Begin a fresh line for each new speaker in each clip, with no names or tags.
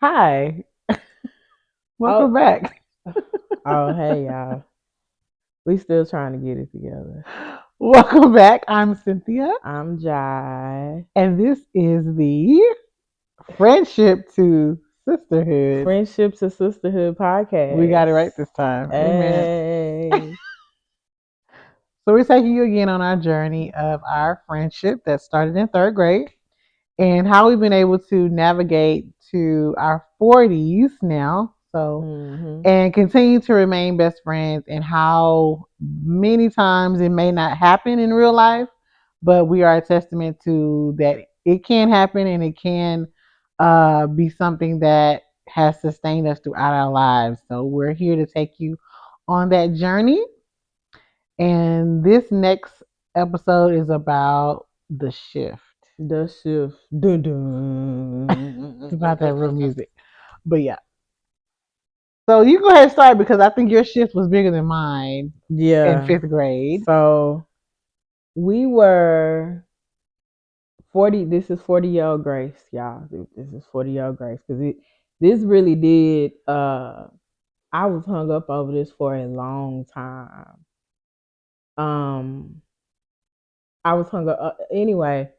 Hi, welcome
Oh,
back.
oh, hey y'all. We still trying to get it together.
Welcome back. I'm Cynthia,
I'm Jye.
and this is the Friendship to Sisterhood.
Friendships and Sisterhood
We got
podcast.
it right this time. Amen.
Hey.
So, we're taking you again on our journey of our friendship that started in third grade and how we've been able to navigate to our 40s now.
Mm-hmm.
And continue to remain best friends, and how many times it may not happen in real life, but we are a testament to that it can happen, and it can be something that has sustained us throughout our lives. So we're here to take you on that journey. And this next episode is about the shift.
The shift. Dun
It's
dun.
about that real music. But yeah. So you go ahead and start because I think your shift was bigger than mine in
Yeah.
fifth grade.
So we were 40. This is 40-year-old Grace, y'all. This is 40-year-old Grace. This really did I was hung up over this for a long time. Um I was hung up. Anyway,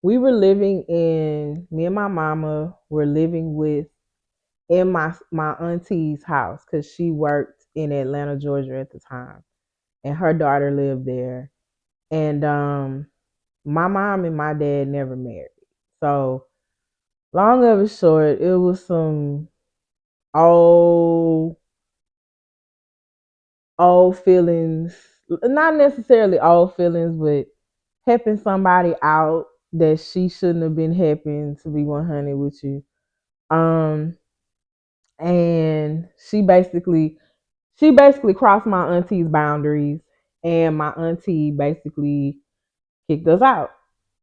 we were living in me and my mama were living with in my auntie's house because she worked in Atlanta, Georgia at the time, and her daughter lived there. And my mom and my dad never married. So long of it short, it was some old old feelings, not necessarily old feelings, but helping somebody out that she shouldn't have been helping, to be 100 with you. Um, and she basically crossed my auntie's boundaries, and my auntie basically kicked us out.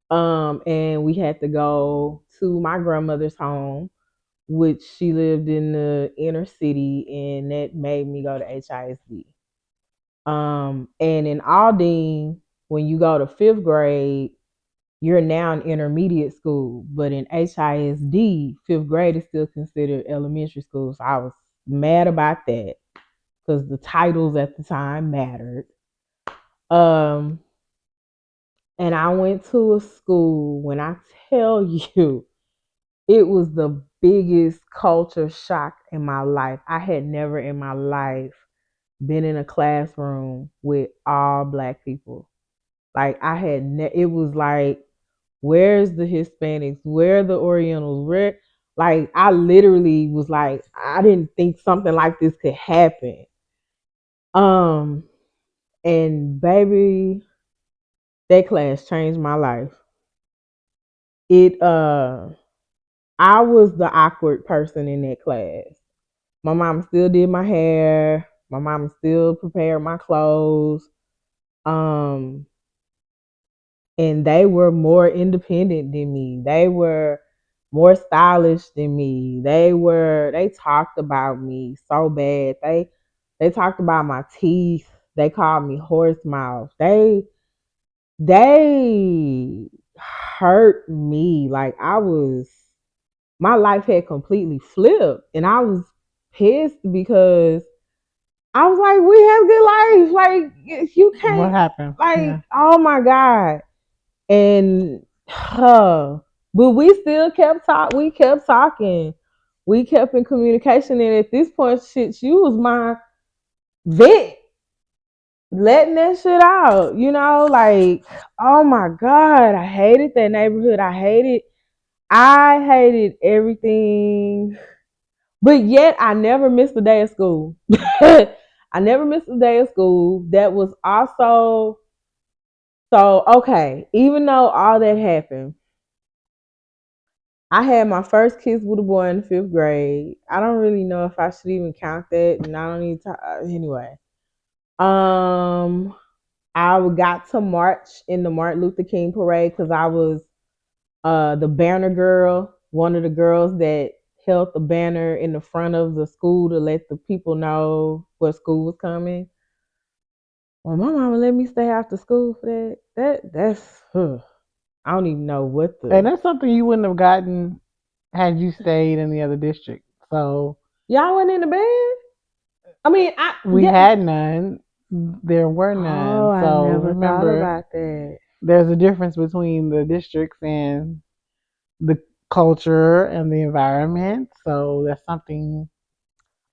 And we had to go to my grandmother's home, which she lived in the inner city, and that made me go to HISD. And in Aldine, when you go to fifth grade, you're now in intermediate school, but in HISD, fifth grade is still considered elementary school. So I was mad about that because the titles at the time mattered. Um, and I went to a school, when I tell you, it was the biggest culture shock in my life. I had never in my life been in a classroom with all black people. Like it was like, where's the Hispanics? Where are the Orientals? Where, like, I literally was like, I didn't think something like this could happen. Um, and baby, that class changed my life. It I was the awkward person in that class. My mom still did my hair. My mom still prepared my clothes. Um, and they were more independent than me. They were more stylish than me. They talked about me so bad. They talked about my teeth. They called me horse mouth. They hurt me. Like, my life had completely flipped, and I was pissed because I was like, we have good life. Like, you
What
can't,
happened?
like,
Yeah.
oh my God. And but we still we kept talking. We kept in communication, and at this point, shit, she was my vet, letting that shit out, like, oh my God, I hated that neighborhood. I hated everything. But yet I never missed a day of school. I never missed a day of school. That was also, so okay, even though all that happened, I had my first kiss with a boy in the fifth grade. I don't really know if I should even count that, and I don't need to. Anyway, um, I got to march in the Martin Luther King parade because I was the banner girl, one of the girls that held the banner in the front of the school to let the people know what school was coming. Well, my mama let me stay after school for that. That's I don't even know what
And
the
that's something you wouldn't have gotten. had you stayed in the other district. So
Y'all went in the bed? I mean, I
we
yeah.
had none. There were
Oh,
none.
I
So
never thought
remember,
about that.
there's a difference between the districts and the culture and the environment. So that's something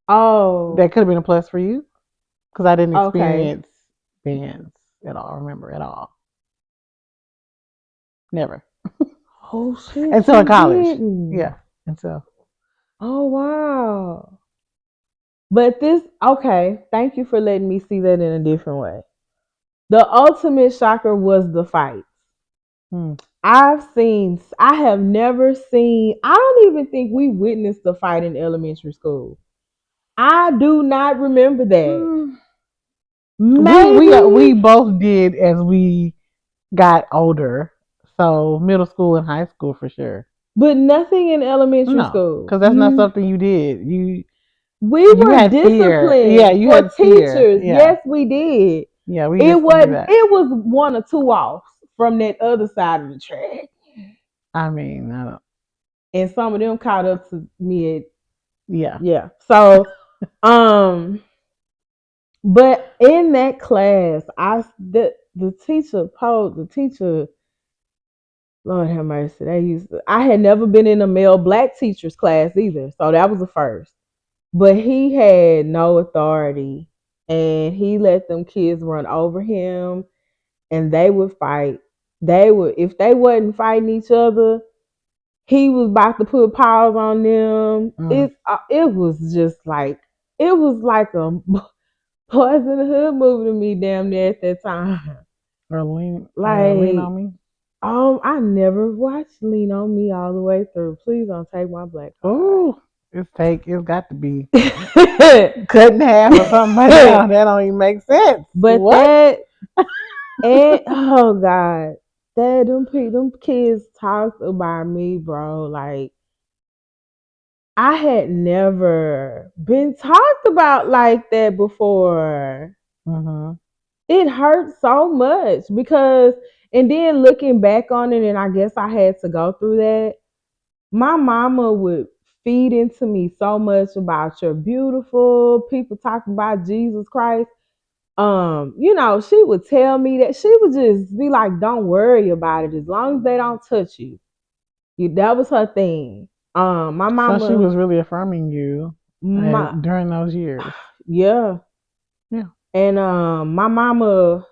Oh,
that could have been a plus for you because I didn't
okay.
experience bands at all. Remember at all? Never
Oh shit,
until in
you
college.
didn't.
Yeah, until
Oh wow. But this okay, thank you for letting me see that in a different way. The ultimate shocker was the fight.
hmm.
I have never seen, I don't even think we witnessed the fight in elementary school. I do not remember that.
Hmm. We
Maybe,
both did as we got older. So middle school and high school for sure.
but nothing in elementary
No,
school.
because that's not something you did.
We
You
were
had fear. Yeah,
disciplined
you
for
had fear.
teachers.
Yeah,
Yes, we did.
yeah. We
It
just didn't do
wasn't,
that.
it was one or two offs from that other side of the track.
I mean, I don't.
And some of them caught up to me at,
Yeah.
yeah. So, um, but in that class, the teacher posed the teacher. Lord have mercy. I had never been in a male black teacher's class either, so that was the first. But he had no authority, and he let them kids run over him, and they would fight. They would if they wasn't fighting each other, he was about to put paws on them.
Mm.
It was just like it was like a Boys in the Hood movie to me, damn near at that time.
Lean
Like,
on me.
I never watched Lean on Me all the way through. Please don't take my black card.
Ooh, it's got to be cut in half or something by now. That don't even make sense.
But
What?
that and oh god, them kids talked about me, bro. Like I had never been talked about like that before.
Mm-hmm.
It hurt so much because, and then looking back on it, and I guess I had to go through that. My mama would feed into me so much about you're beautiful. People talk about Jesus Christ. She would tell me that she would just be like, "Don't worry about it, as long as they don't touch you." That was her thing. My
So she
mama,
was really affirming you
my
during those years.
yeah,
Yeah.
and my mama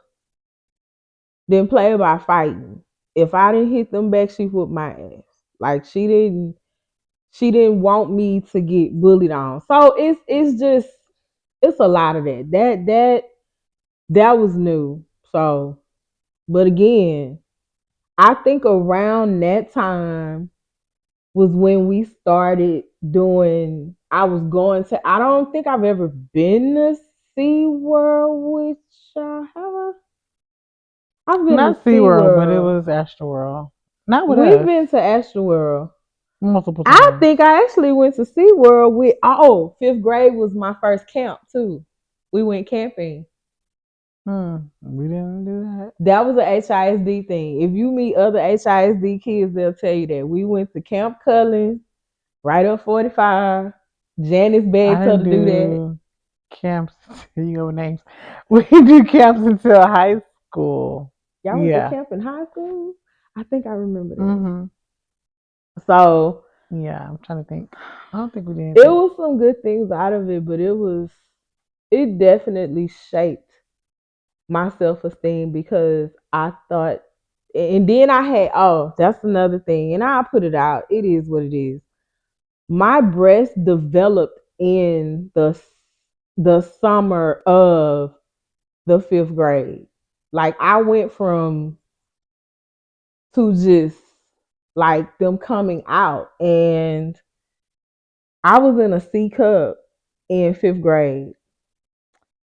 didn't play about fighting. If I didn't hit them back, she whooped my ass. Like she didn't want me to get bullied on. So it's just it's a lot of that. That was new. So, but again, I think around that time was when we started doing. I was going to. I don't think I've ever been to SeaWorld with y'all. Have I? I've been to
Not SeaWorld, but it
SeaWorld.
was Astroworld. Not with
We've
us.
been to Astroworld.
Multiple
I
times.
think I actually went to SeaWorld with fifth grade was my first camp too. We went camping.
We didn't do that.
That was a HISD thing. If you meet other HISD kids, they'll tell you that. We went to Camp Cullen, right up 45. Janice
I
begged her
didn't
to do that.
do camps. Here you go with names. We didn't do camps until high school.
Y'all went to
Yeah.
camp in high school? I think I remember that.
Mm-hmm.
So
Yeah, I'm trying to think. I don't think we did
it
anything.
was some good things out of it, but it definitely shaped my self esteem because I thought, and then I had, that's another thing, and I'll put it out. It is what it is. My breast developed in the summer of the fifth grade. Like I went from to just like them coming out, and I was in a C cup in fifth grade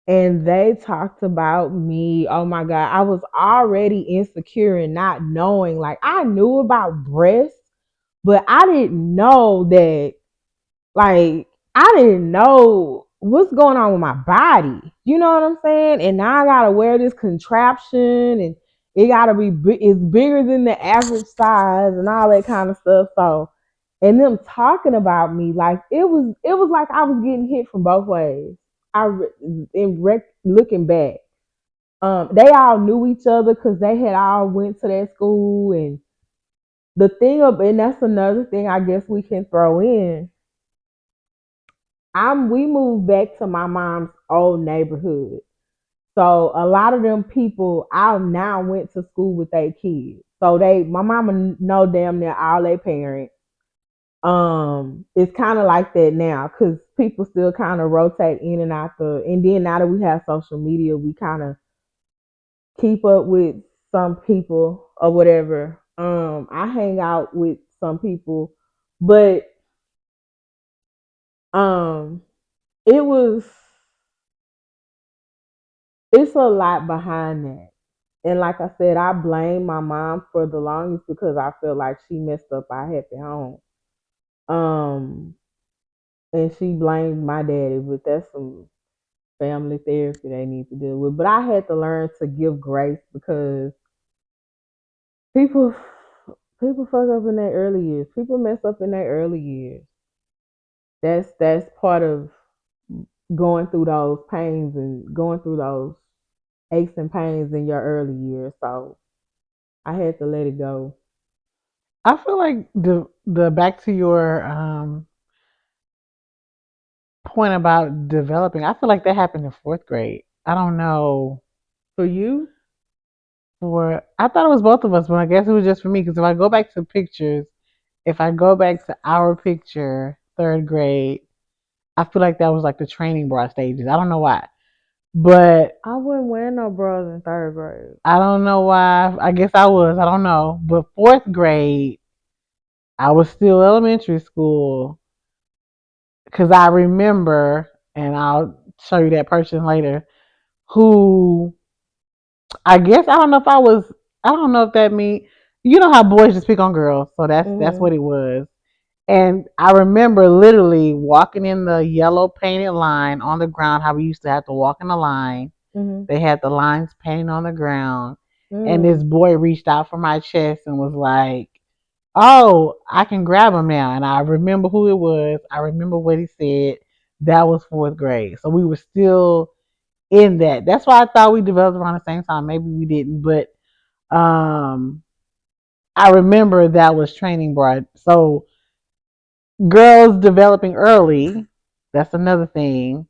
and they talked about me. Oh my God. I was already insecure and not knowing. Like I knew about breasts, but I didn't know that, like, I didn't know what's going on with my body. You know what I'm saying? And now I gotta wear this contraption and it gotta be it's bigger than the average size and all that kind of stuff. So and them talking about me like it was like I was getting hit from both ways. Looking back, they all knew each other because they had all went to that school, and and that's another thing I guess we can throw in. We moved back to my mom's old neighborhood. So a lot of them people I now went to school with their kids. So my mama know damn near all their parents. It's kind of like that now because people still kind of rotate in and out and then now that we have social media, we kind of keep up with some people or whatever. I hang out with some people, but um, it was it's a lot behind that. And like I said, I blame my mom for the longest because I feel like she messed up our happy home. Um, and she blamed my daddy, but that's some family therapy they need to deal with. But I had to learn to give grace because people people fuck up in their early years. People mess up in their early years. That's part of going through those pains and going through those aches and pains in your early years. So I had to let it go.
I feel like the back to your point about developing. I feel like that happened in fourth grade. I don't know.
For you?
For I thought it was both of us, but I guess it was just for me. Because if I go back to pictures, if I go back to our picture, third grade, I feel like that was like the training bra stages. I don't know why, but
I wouldn't wear no bras in third grade.
I don't know why. I guess I was. I don't know. But fourth grade, I was still elementary school because I remember, and I'll show you that person later, who I guess I don't know if I was. I don't know if that means you know how boys just pick on girls, so that's
Mhm.
what it was. And I remember literally walking in the yellow painted line on the ground. How we used to have to walk in the line.
Mhm.
They had the lines painted on the ground, and this
Mm.
boy reached out for my chest and was like, "Oh, I can grab him now." And I remember who it was. I remember what he said. That was fourth grade, so we were still in that. That's why I thought we developed around the same time. Maybe we didn't, but um, I remember that was training bra. So girls developing early. That's another thing.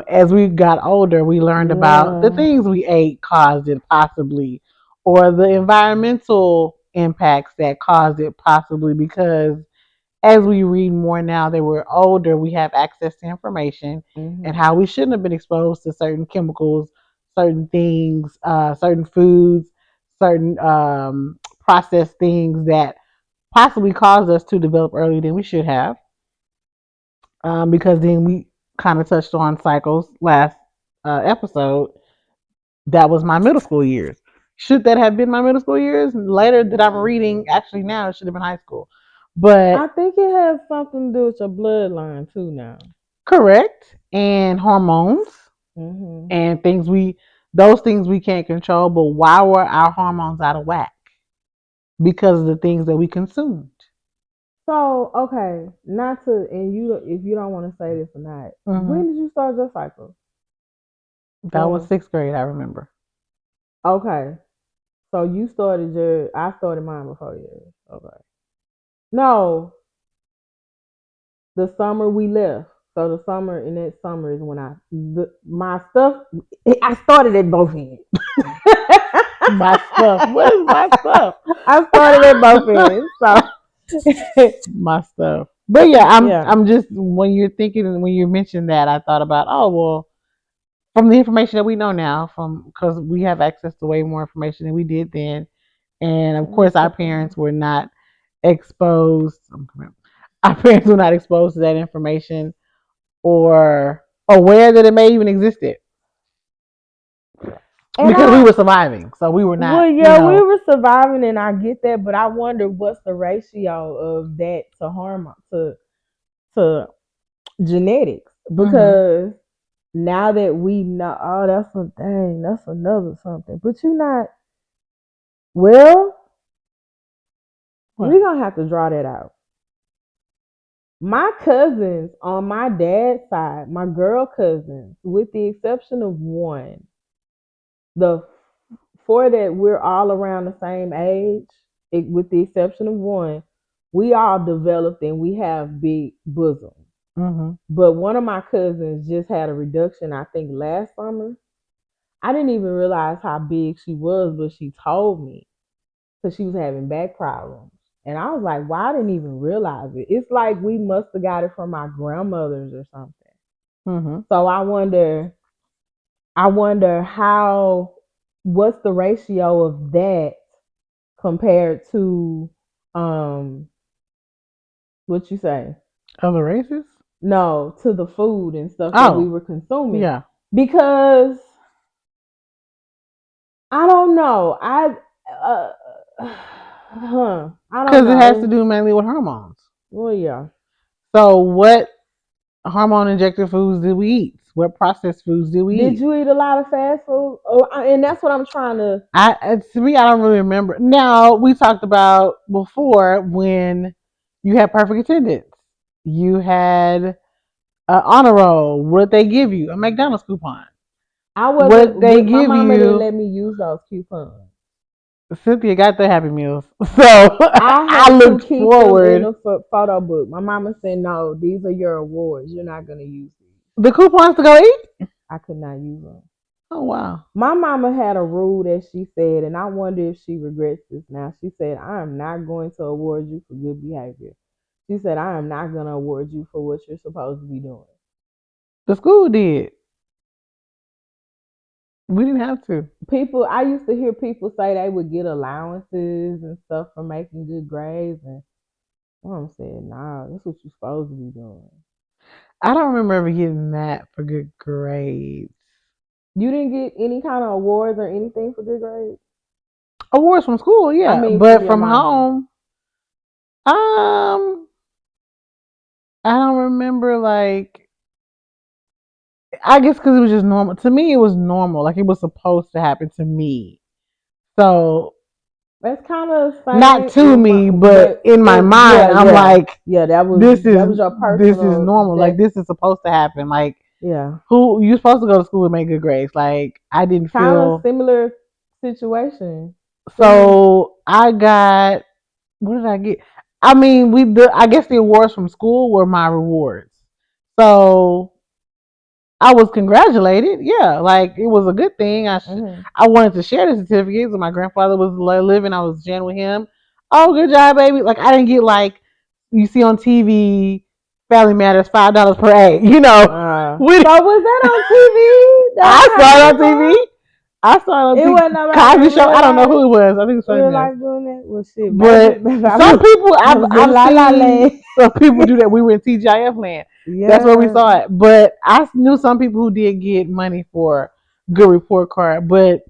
As we got older, we learned about the
Yeah.
things we ate caused it possibly, or the environmental impacts that caused it possibly. Because as we read more now that we're older, we have access to information and
Mhm.
how we shouldn't have been exposed to certain chemicals, certain things, certain foods, certain processed things that possibly caused us to develop earlier than we should have. Because then we kind of touched on cycles last episode. That was my middle school years. Should that have been my middle school years? Later that I'm reading, actually now it should have been high school.
I
But
think it has something to do with your bloodline too now.
correct. And hormones
Mhm.
and those things we can't control. But why were our hormones out of whack? Because of the things that we consumed.
So, okay, not to and you if you don't want to say this or not,
Hmm.
when did you start your cycle?
That was
Well,
sixth grade, I remember.
okay. So I started mine before you. Okay. No, the summer we left. So the summer in that summer is when my stuff. I started at both ends.
My stuff. What is my stuff?
I started at both ends. So
My stuff. But yeah,
yeah.
I'm just when you're thinking when you mentioned that, I thought about well, from the information that we know now, from because we have access to way more information than we did then, and of
Let me
course our
put
parents
them.
were not exposed. Our parents were not exposed to that information or aware that it may even existed
And
because we were surviving, so we were not,
well, yeah, we were surviving, and I get that, but I wonder what's the ratio of that to to genetics
hmm
because now that we know, oh, that's another something. But you're not. Well, we're
what?
gonna have to draw that out. My cousins on my dad's side, my girl cousins, with the exception of one, the four that we're all around the same age, with the exception of one, we all developed and we have big bosoms.
Mm-hmm.
But one of my cousins just had a reduction, I think last summer. I didn't even realize how big she was, but she told me because she was having back problems. And I was like, well, I didn't even realize it. It's like we must have got it from our grandmothers or something.
Mm-hmm.
So I wonder how, what's the ratio of that compared to, um, what you say?
Other races?
No, to the food and stuff that we
Oh,
were consuming.
yeah.
Because I don't know. Uh, I don't
Because it has to
know.
do mainly with hormones.
Well, yeah.
So, what hormone injected foods did we eat? What processed foods did we
Did
eat?
you eat a lot of fast food? Oh, and that's what I'm trying to.
To me, I don't really remember. Now we talked about before when you had perfect attendance, you had an honor roll. What did they give you? A McDonald's coupon.
I
What
wasn't.
did they
My
give
mama didn't
you?
let me use those coupons.
Cynthia got the Happy Meals, so
I
I
had to
looked
keep them in
forward.
a photo book. My mama said, "No, these are your awards. You're not gonna use these."
The coupons to go eat.
I could not use them.
Oh wow.
My mama had a rule that she said, and I wonder if she regrets this now. She said, I am not going to award you for good behavior. She said, I am not going to award you for what you're supposed to be doing.
The school did. We didn't have to.
People, I used to hear people say they would get allowances and stuff for making good grades. And mom said, nah, that's what you're supposed to be doing.
I don't remember ever getting that for good grades.
You didn't get any kind of awards or anything for good grades?
Awards from school,
I
yeah,
mean, from
but
your
from
mama.
home, um, I don't remember like. I guess because it was just normal to me. It was normal, like it was supposed to happen to me. So
That's kind of the
not
same
to
with my,
me, but
but
in my
yeah,
mind, I'm
yeah,
like,
yeah. That was
this
that
is
was your
this is
personal.
normal. Like
That
this is supposed to happen. Like
yeah,
who you supposed to go to school and make good grades? Like I didn't
kind of
feel
similar situation. Similar.
so. I got what did I get? I mean, I guess the awards from school were my rewards. So I was congratulated. Yeah, like it was a good thing.
Hmm.
I wanted to share the certificates. When my grandfather was living, I was sharing with him. Oh, good job, baby! Like I didn't get like you see on TV, Family Matters $5 per A. You know, we,
So was that on TV?
I
That
saw it on
happened before?
TV. I saw it on
It
TV.
wasn't nobody
Cosby
in
Show. I
real
don't know
life.
who it was. I think it was Family
Real
Matters.
life doing that? Well, shit, maybe,
But
maybe
some people
I was in
I've
La La
seen
Land.
some people do that. We were in TGIF land. That's where we
Yeah.
saw it. But I knew some people who did get money for good report card. But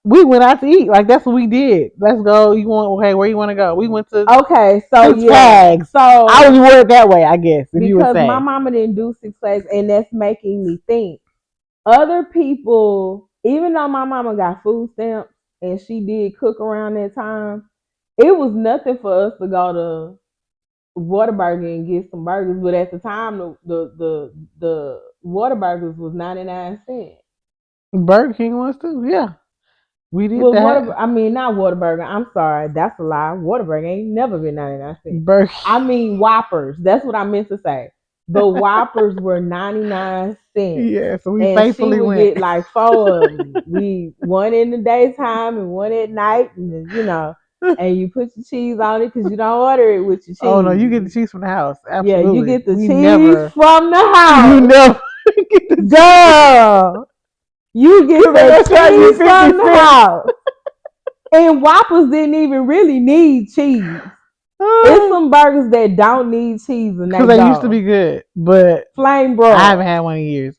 we went out to eat. Like that's what we did. Let's go. You want okay? Where you want to go? We went to
Okay, so
Six
yeah,
Flags. I
so
would word it that way, I guess, if you would
because my
say.
mama didn't do Six Flags, and that's making me think other people. Even though my mama got food stamps and she did cook around that time, it was nothing for us to go to Whataburger and get some burgers. But at the time, the Whataburgers was 99 cents.
Burger King was too. Yeah, we did
Well,
that.
I mean, not Whataburger. I'm sorry, that's a lie. Whataburger ain't never been 99 cents.
Burger.
I mean Whoppers. That's what I meant to say. The Whoppers were 99 cents,
Yeah, so we
and she
faithfully
would
went.
get like four of them. We one in the daytime and one at night, and and you put your cheese on it because you don't order it with your
Oh no, you get the
cheese.
cheese from the house.
Yeah, you
Absolutely.
get the
We
cheese
never.
from the
You
house.
never get the cheese.
Duh. You get
Cause they
that
gonna charge you
cheese from
50
the
cents.
house. And Whoppers didn't even really need cheese. It's some burgers that don't need cheese and they
Cause they used to
go.
be good, but
Flame
I haven't
broiled.
had one in years.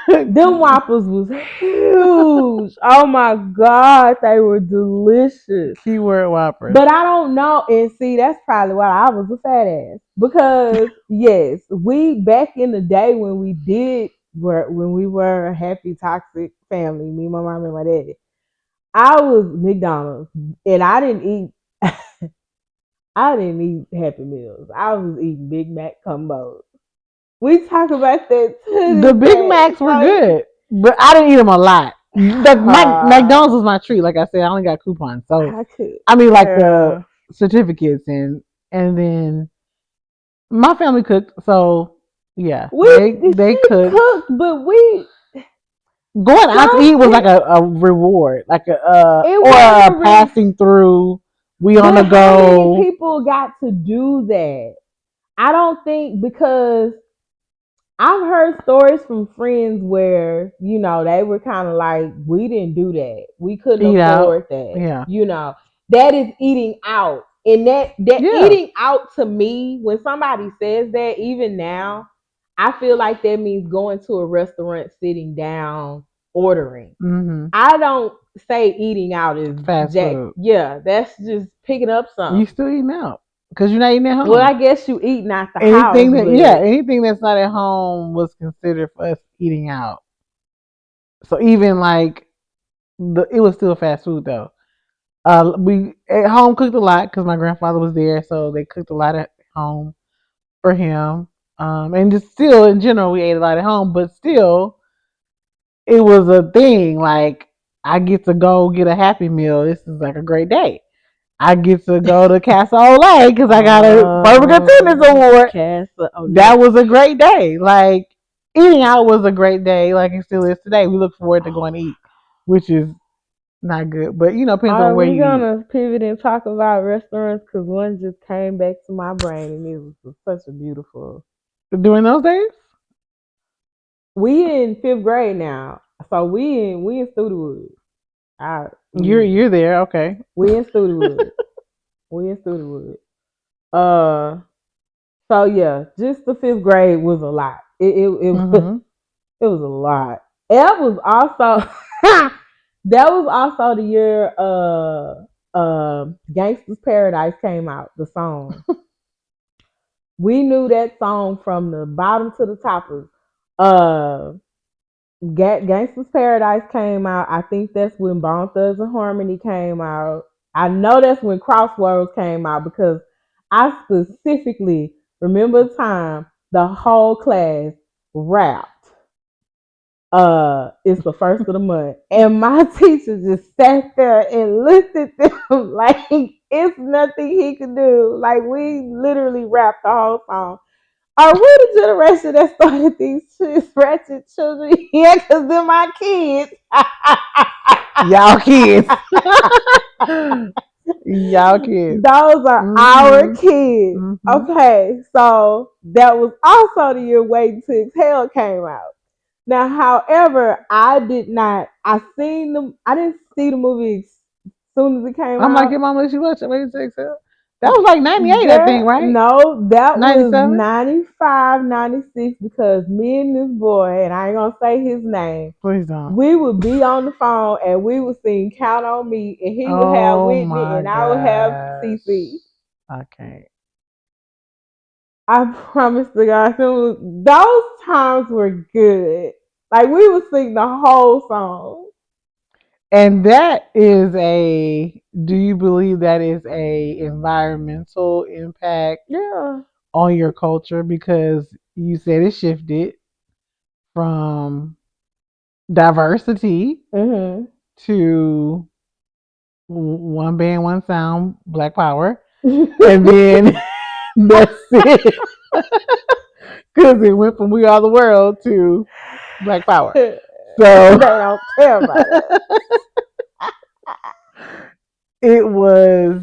Them Whoppers was huge. Oh my God, they were delicious.
Keyword Whoppers.
But I don't know. And see, that's probably why I was a fat ass. Because yes, we back in the day when we were a happy toxic family, me, my mom, and my daddy. I was McDonald's, and I didn't eat. I didn't eat Happy Meals. I was eating Big Mac combos. We talk about that to
The
this
Big
day.
Macs were good, but I didn't eat them a lot. The McDonald's was my treat. Like I said, I only got coupons, so
I could,
I mean, like the
girl.
certificates, and then my family cooked. So yeah, they
She
cooked.
cooked, but we
Going out to
some
eat was like a reward, like a
it
or a
wasn't really.
passing through. We on the
But how many
go.
people got to do that? I don't think because I've heard stories from friends where, they were kind of like, we didn't do that. We couldn't
Eat out.
afford that.
Yeah.
That is eating out. And that
Yeah.
eating out to me, when somebody says that, even now, I feel like that means going to a restaurant, sitting down, ordering.
Mm-hmm.
I don't say eating out is
Fast
that.
food.
Yeah, that's just picking up
You
something.
still eating out because you're not eating at
Well,
home.
I guess you eating at the house,
Anything that
but
anything that's not at home was considered for us eating out. So even like it was still fast food though. We at home cooked a lot because my grandfather was there, so they cooked a lot at home for him. And just still in general, we ate a lot at home, but still, it was a thing. Like I get to go get a Happy Meal. This is like a great day. I get to go to Casa Olay because I got a perfect attendance award.
Casa. Oh yeah.
That was a great day. Like eating out was a great day. Like it still is today. We look forward to going to eat, which is not good, but depends on
Are
where
we
you eat.
gonna pivot and talk about restaurants? Because one just came back to my brain, and it was such a beautiful.
During those days,
We in fifth grade now, so we in Studiowood. I
you're there, okay.
we in Studiowood. We in Studiowood. Uh, so yeah, just the fifth grade was a lot.
Mm-hmm.
It was a lot. That was also that was also the year Gangsta's Paradise came out, the song. We knew that song from the bottom to the top of uh Gangsta's Paradise came out. I think that's when Bone Thugs and Harmony came out. I know that's when Crossroads came out because I specifically remember the time the whole class rapped it's the first of the month. And my teacher just sat there and looked at them like it's nothing he could do. Like we literally rapped the whole song. Are we the generation that started these ratchet children? Yeah, because they're my kids.
Y'all kids. Y'all kids.
Those are our
Mm-hmm.
kids.
Mm-hmm.
Okay, so that was also the year Waiting to Exhale came out. Now, however, I did not. I seen them. I didn't see the movie as soon as it came
I'm like,
out.
your mom let you watch it. Wait, six. That was like 98, I
Girl,
think, right?
no, that was
97?
95, 96. Because me and this boy, and I ain't gonna say his name,
Please don't.
we would be on the phone and we would sing Count on Me, and he would have
Oh
Whitney
my
and I would have
gosh.
CC.
I can't.
I promise to God, those times were good. Like we would sing the whole song.
And that is do you believe that is a environmental impact
Yeah.
on your culture? Because you said it shifted from diversity
Mm-hmm.
to one band, one sound, Black Power. And then that's it. Because it went from We Are the World to Black Power.
They
So
don't care about us.
it was,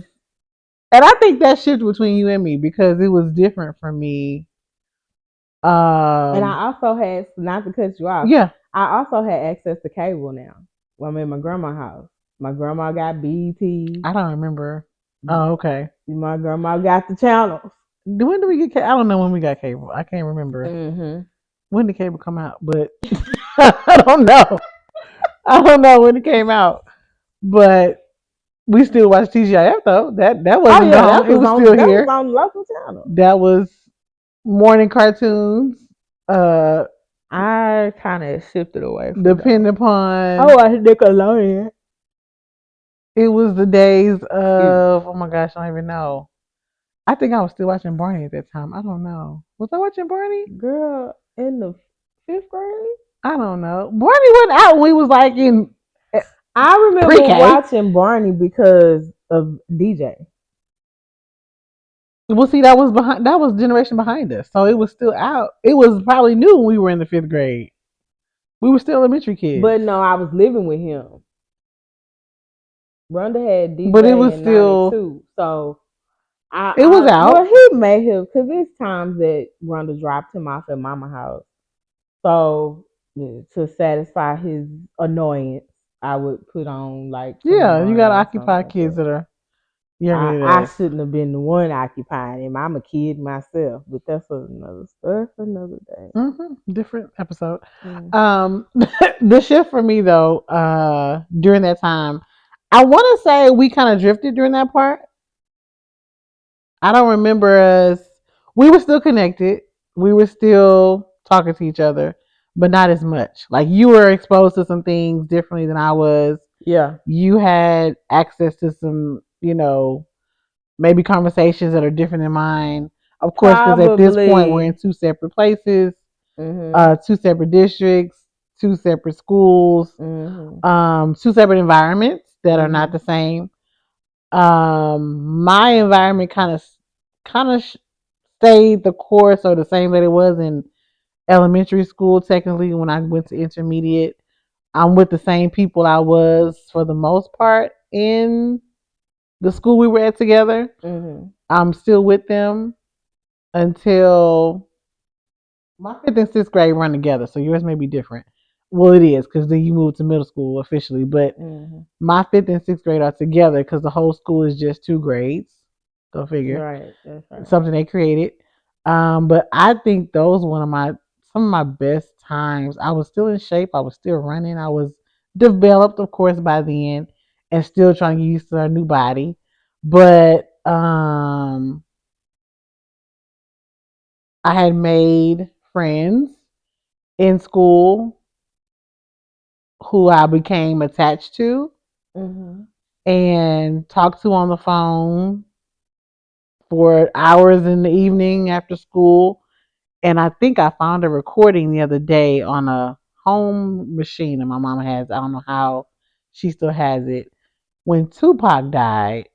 and I think that shifted between you and me because it was different for me.
And
Um,
I also had, not to cut you off,
yeah,
I also had access to cable now. When I'm in my grandma's house. My grandma got BT.
I don't remember. Oh, okay.
My grandma got the channels.
When did we get cable? I don't know when we got cable. I can't remember.
Mm-hmm.
When did cable come out? But I don't know. I don't know when it came out. But we still watch TGIF though. That
Oh
wasn't
yeah,
gone. It was still
that was
here.
on the local channel.
That was morning cartoons.
I kind of shifted away from
Depending
those. I
upon
watched Nickelodeon.
it was the days
Excuse me.
of, oh my gosh, I don't even know. I think I was still watching Barney at that time. I don't know. Was I watching Barney?
Girl, in the fifth grade?
I don't know. Barney went out when we was like in
I remember
pre-K.
watching Barney because of DJ.
Well, see, that was behind. That was generation behind us, so it was still out. It was probably new when we were in the 5th grade. We were still elementary kids,
But no, I was living with him. Rhonda had
but it
DJ
was
in
still.
'92, so
It was
well,
out.
he may have because there's times that Rhonda dropped him off at Mama house. So yeah, to satisfy his annoyance, I would put on like some
Yeah, you got to
Barney or something
occupy
like
kids
that.
that are younger
I
than us.
shouldn't have been the one occupying him. I'm a kid myself, but that's another stuff another day.
Different episode.
Mm.
The shift for me though, during that time, I want to say we kind of drifted during that part. I don't remember us. We were still connected. We were still talking to each other, but not as much. Like you were exposed to some things differently than I was.
Yeah,
You had access to some, maybe conversations that are different than mine. Of course, because at this point we're in
probably.
two separate places,
Mhm.
two separate districts, two separate schools,
Mhm.
two separate environments that are not
Mhm.
the same. My environment kind of stayed the course or the same that it was in elementary school. Technically, when I went to intermediate, I'm with the same people I was for the most part in the school we were at together.
Mhm.
I'm still with them until my 5th and 6th grade run together. So yours may be different. Well, it is because then you moved to middle school officially, but
Mhm.
my 5th and 6th grade are together because the whole school is just 2 grades. Go figure.
Right. That's right.
Something they created. But I think those one of my some of my best times. I was still in shape. I was still running. I was developed, of course, by then, and still trying to get used to our new body. But I had made friends in school who I became attached to
Mhm.
and talked to on the phone for hours in the evening after school. And I think I found a recording the other day on a home machine that my mom has. I don't know how she still has it. When Tupac died,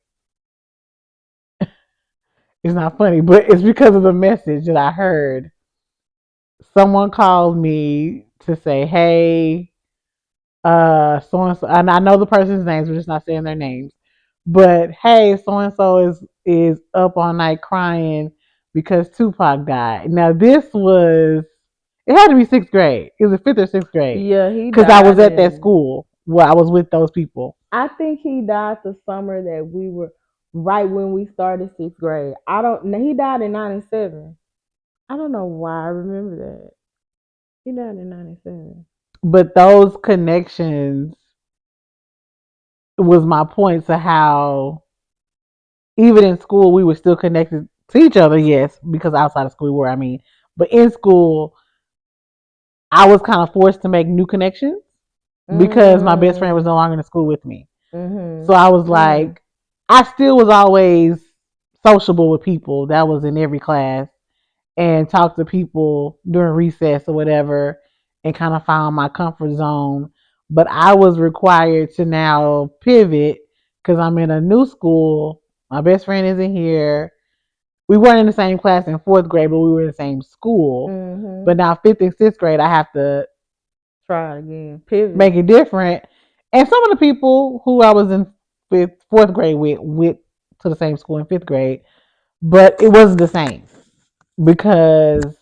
it's not funny, but it's because of the message that I heard. Someone called me to say, "Hey, so and so," and I know the person's names, we're just not saying their names. But hey, so and so is up all night crying because Tupac died. Now this was it had to be 6th grade. It was the 5th or 6th grade
Yeah, he
because I was
died
at that
in.
school where I was with those people.
I think he died the summer that we were right when we started sixth grade. I don't. He died in '97. I don't know why I remember that. He died in '97.
But those connections was my point to how even in school we were still connected to each other. Yes, because outside of school we were. I mean, but in school I was kind of forced to make new connections because my best friend was
Mm.
no longer in the school with me. So
Mhm.
I was
Mm.
like, I still was always sociable with people that was in every class and talked to people during recess or whatever and kind of found my comfort zone. But I was required to now pivot because I'm in a new school. My best friend isn't here. We weren't in the same class in 4th grade, but we were in the same school. But
Mhm.
now 5th and 6th grade, I have to
Try it again. Pivot.
make it different. And some of the people who I was in 4th grade with went to the same school in 5th grade, but it wasn't the same because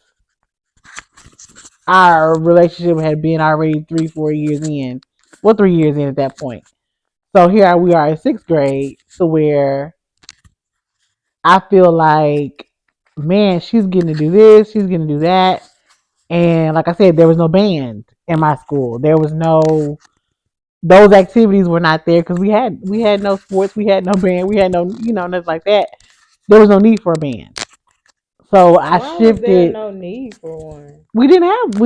our relationship had been already 3, 4 years in. Well, 3 years in at that point. So here we are in 6th grade, to where I feel like, man, she's getting to do this, she's getting to do that. And like I said, there was no band in my school. There was no those activities were not there because we had no sports, we had no band, we had no nothing like that. There was no need for a band, so I
Why was there
shifted.
no need for one?
We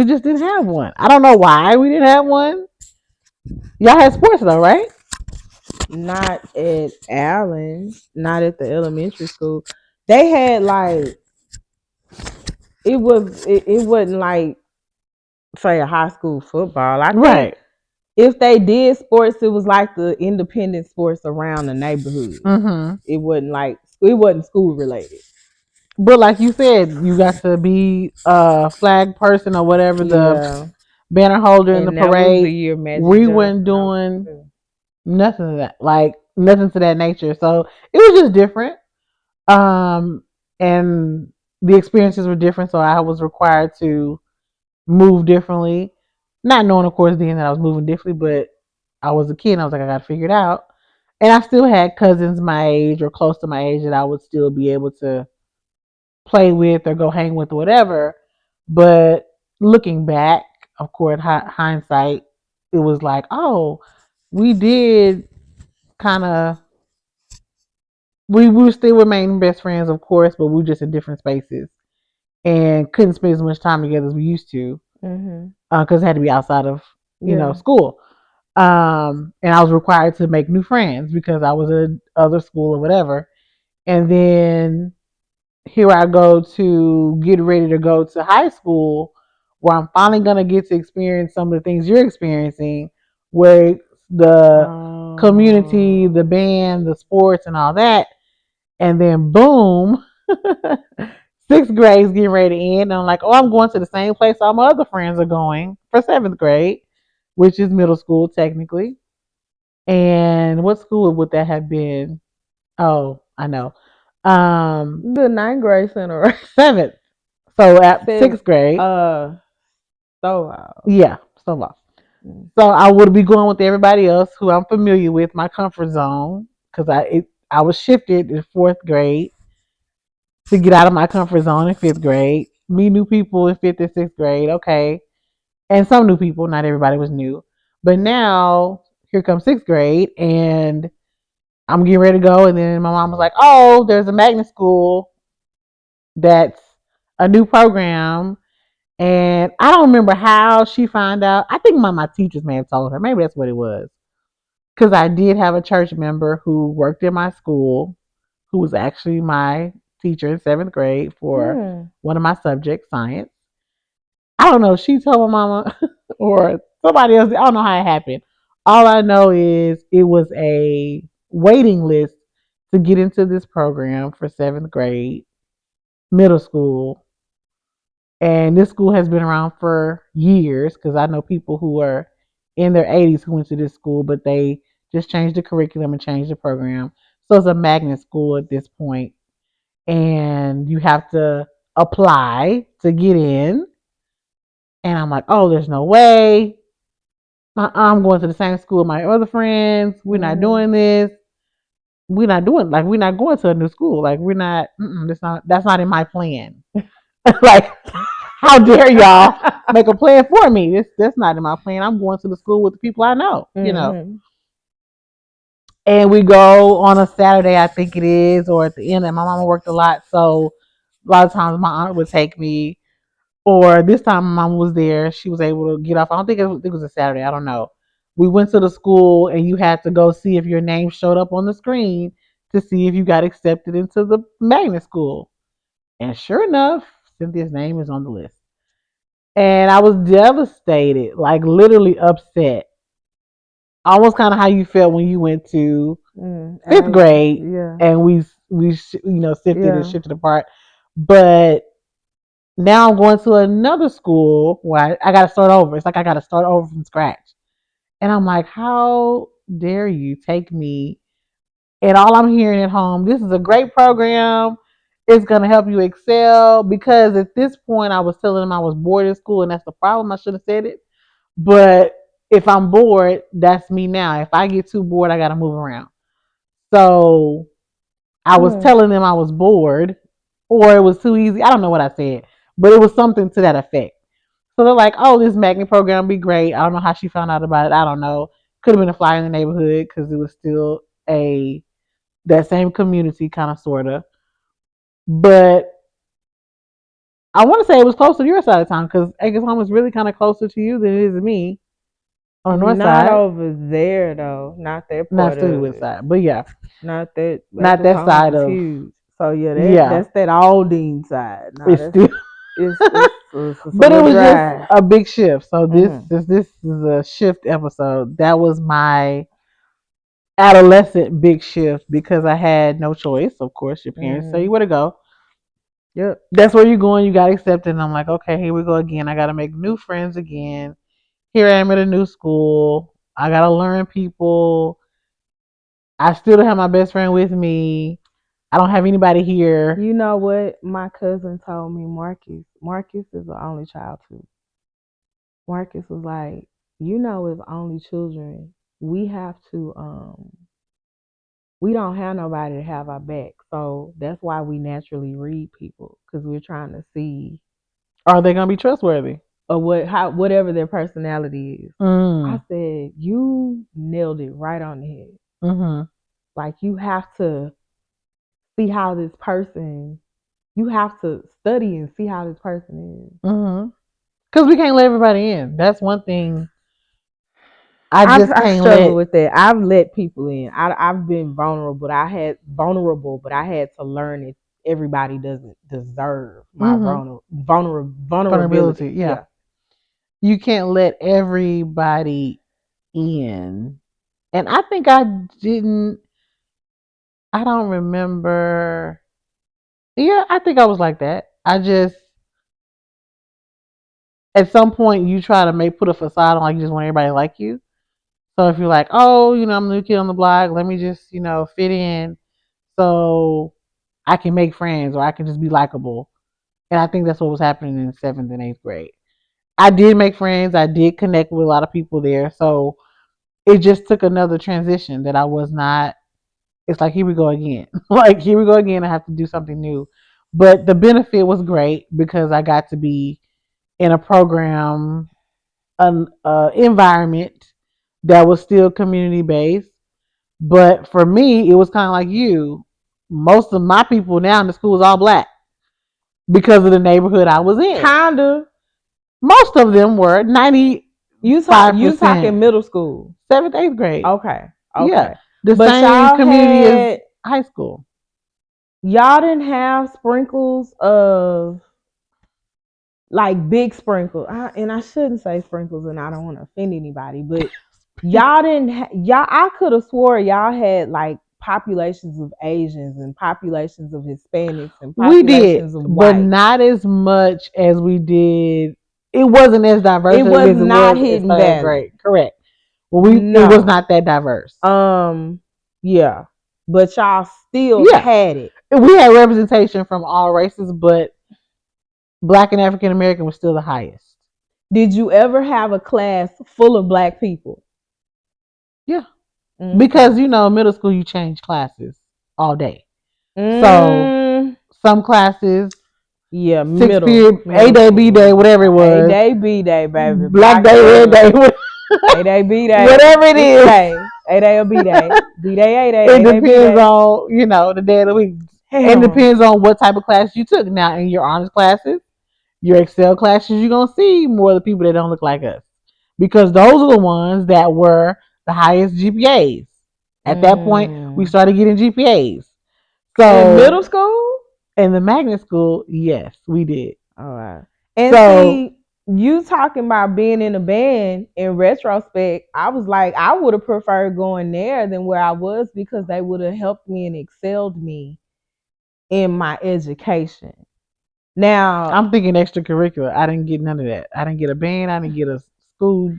just didn't have one. I don't know why we didn't have one. Y'all had sports though, right?
Not at Allen. Not at the elementary school. they had like it wasn't like say a high school football. I think
Right.
if they did sports, it was like the independent sports around the neighborhood.
Mm-hmm.
It wasn't school related.
But like you said, you got to be a flag person or whatever, the
Yeah.
banner holder in the
And that was the
parade.
year Magic
We weren't
Johnson also
doing
too.
nothing of that, like nothing to that nature. So it was just different. Um, and the experiences were different. So I was required to move differently, not knowing, of course, then that I was moving differently, but I was a kid. And I was like, I got to figure it out. And I still had cousins my age or close to my age that I would still be able to play with or go hang with or whatever. But looking back, of course, hindsight, it was like, oh, we did kind of we still remain best friends, of course, but we were just in different spaces and couldn't spend as much time together as we used to
Mhm.
because it had to be outside of
Yeah.
school. And I was required to make new friends because I was in other school or whatever. And then here I go to get ready to go to high school where I'm finally gonna get to experience some of the things you're experiencing, where the community, the
Oh.
band, the sports and all that. And then boom, sixth grade's getting ready to end. And I'm like, oh, I'm going to the same place all my other friends are going for seventh grade, which is middle school technically. And what school would that have been? Oh, I know.
The ninth grade center, right?
Seventh. So at
Seven.
sixth grade,
So wow.
yeah, so long.
Mm.
So I would be going with everybody else who I'm familiar with, my comfort zone, because I was shifted in fourth grade to get out of my comfort zone in fifth grade, meet new people in fifth and sixth grade, okay, and some new people. Not everybody was new, but now here comes sixth grade, and I'm getting ready to go, and then my mom was like, "Oh, there's a magnet school that's a new program." And I don't remember how she found out. I think my teachers may have told her. Maybe that's what it was. Because I did have a church member who worked in my school, who was actually my teacher in seventh grade for
Hmm.
one of my subjects, science. I don't know. She told my mama or somebody else. I don't know how it happened. All I know is it was a waiting list to get into this program for seventh grade, middle school. And this school has been around for years because I know people who are in their 80s who went to this school, but they just changed the curriculum and changed the program. So it's a magnet school at this point, and you have to apply to get in. And I'm like, oh, there's no way. I'm going to the same school with my other friends. We're not
Mhm.
doing this. We're not going to a new school. Like we're not. That's not in my plan. Like, how dare y'all make a plan for me? That's not in my plan. I'm going to the school with the people I know.
Mhm.
And we go on a Saturday, I think it is, or at the end. And my mama worked a lot, so a lot of times my aunt would take me. Or this time my mom was there, she was able to get off. I don't think it was a Saturday. I don't know. We went to the school, and you had to go see if your name showed up on the screen to see if you got accepted into the magnet school. And sure enough, Cynthia's name is on the list. And I was devastated, like literally upset. Almost kind of how you felt when you went to fifth grade
Yeah.
and we sifted and
Yeah.
shifted apart. But now I'm going to another school where I got to start over. It's like I got to start over from scratch. And I'm like, how dare you take me? And all I'm hearing at home, this is a great program. It's going to help you excel. Because at this point, I was telling them I was bored in school, and that's the problem. I should have said it. But if I'm bored, that's me now. If I get too bored, I got to move around. So I was
Hmm.
telling them I was bored or it was too easy. I don't know what I said, but it was something to that effect. So they're like, oh, this magnet program would be great. I don't know how she found out about it. I don't know. Could have been a flyer in the neighborhood because it was still a that same community kind of sorta. But I want to say it was closer to your side of town because Acres Home is really kind of closer to you than it is to me on the north
Not
side,
over there though. Not that
not
part
still the
of
west
it.
side. But yeah,
Not that
not
Lakers
that
Homes
side
is
of
huge. So yeah,
Yeah,
that's that Aldine side. No,
it's
that's
still,
it's a
but it
little
was just
dry.
a big shift. So
Mm-hmm.
this is a shift episode. That was my adolescent big shift because I had no choice. Of course, your parents tell
Mm-hmm.
you where to go.
Yep.
That's where you're going. You got to accept it. And I'm like, okay, here we go again. I got to make new friends again. Here I am at a new school. I got to learn people. I still don't have my best friend with me. I don't have anybody here.
You know what my cousin told me, Marcus. Marcus is the only child too. Marcus was like, as only children, we have to we don't have nobody to have our back. So that's why we naturally read people because we're trying to see
Are they going to be trustworthy?
or whatever their personality is. I
Mm.
said, you nailed it right on the head.
Mm-hmm.
Like you have to see how this person you have to study and see how this person is.
Mm-hmm. Because we can't let everybody in. That's one thing I just
I
can't
struggle
let.
with that. I've let people in. I've been vulnerable, but I had to learn that everybody doesn't deserve my
Mm-hmm. Vulnerability.
vulnerability.
Yeah.
Yeah.
You can't let everybody in. And I think I didn't, I don't remember. Yeah, I think I was like that. I just, at some point, you try to put a facade on like you just want everybody to like you. So if you're like, oh, I'm the new kid on the block, let me just, fit in so I can make friends or I can just be likable. And I think that's what was happening in seventh and eighth grade. I did make friends. I did connect with a lot of people there. So it just took another transition that I was not. It's like, here we go again. Like, here we go again. I have to do something new. But the benefit was great because I got to be in a program, an environment that was still community based. But for me, it was kind of like you. Most of my people now in the school is all black because of the neighborhood I was in.
Kinda.
Most of them were 95%.
You talking middle school.
Seventh, eighth grade.
Okay.
Yeah.
Okay.
The
But
same community as high school.
y'all didn't have sprinkles of like big sprinkles. And I shouldn't say sprinkles and I don't want to offend anybody, but y'all didn't y'all I could have swore y'all had like populations of Asians and populations of Hispanics and
We did,
populations of
but
white.
not as much as we did. It wasn't as diverse
It was
as it
not
was as
Hidden
third
Valley.
grade. Correct. Well, it was
No.
not that diverse.
Yeah. But y'all still
Yeah,
had it.
we had representation from all races, but Black and African American was still the highest.
Did you ever have a class full of black people?
Yeah,
Okay.
because middle school you change classes all day. So
Mm,
some classes,
yeah,
six period, A
middle
day, B day,
school.
whatever it
A
was,
day, B day, baby.
Black
Block
day, Red day,
club. A day, B day.
whatever it
Which
is.
day? A day or B day? B day, A day,
It
A day, B
depends
day.
on the day of the week. It
Damn.
depends on what type of class you took. Now in your honors classes, your Excel classes, you're gonna see more of the people that don't look like us because those are the ones that were the highest GPAs. At that point, we
Mm.
started getting GPAs.
In
So
middle school?
in the magnet school, yes, we did.
All right. And
So
see, you talking about being in a band in retrospect, I was like, I would have preferred going there than where I was because they would have helped me and excelled me in my education. Now,
I'm thinking extracurricular. I didn't get none of that. I didn't get a band. I didn't get a school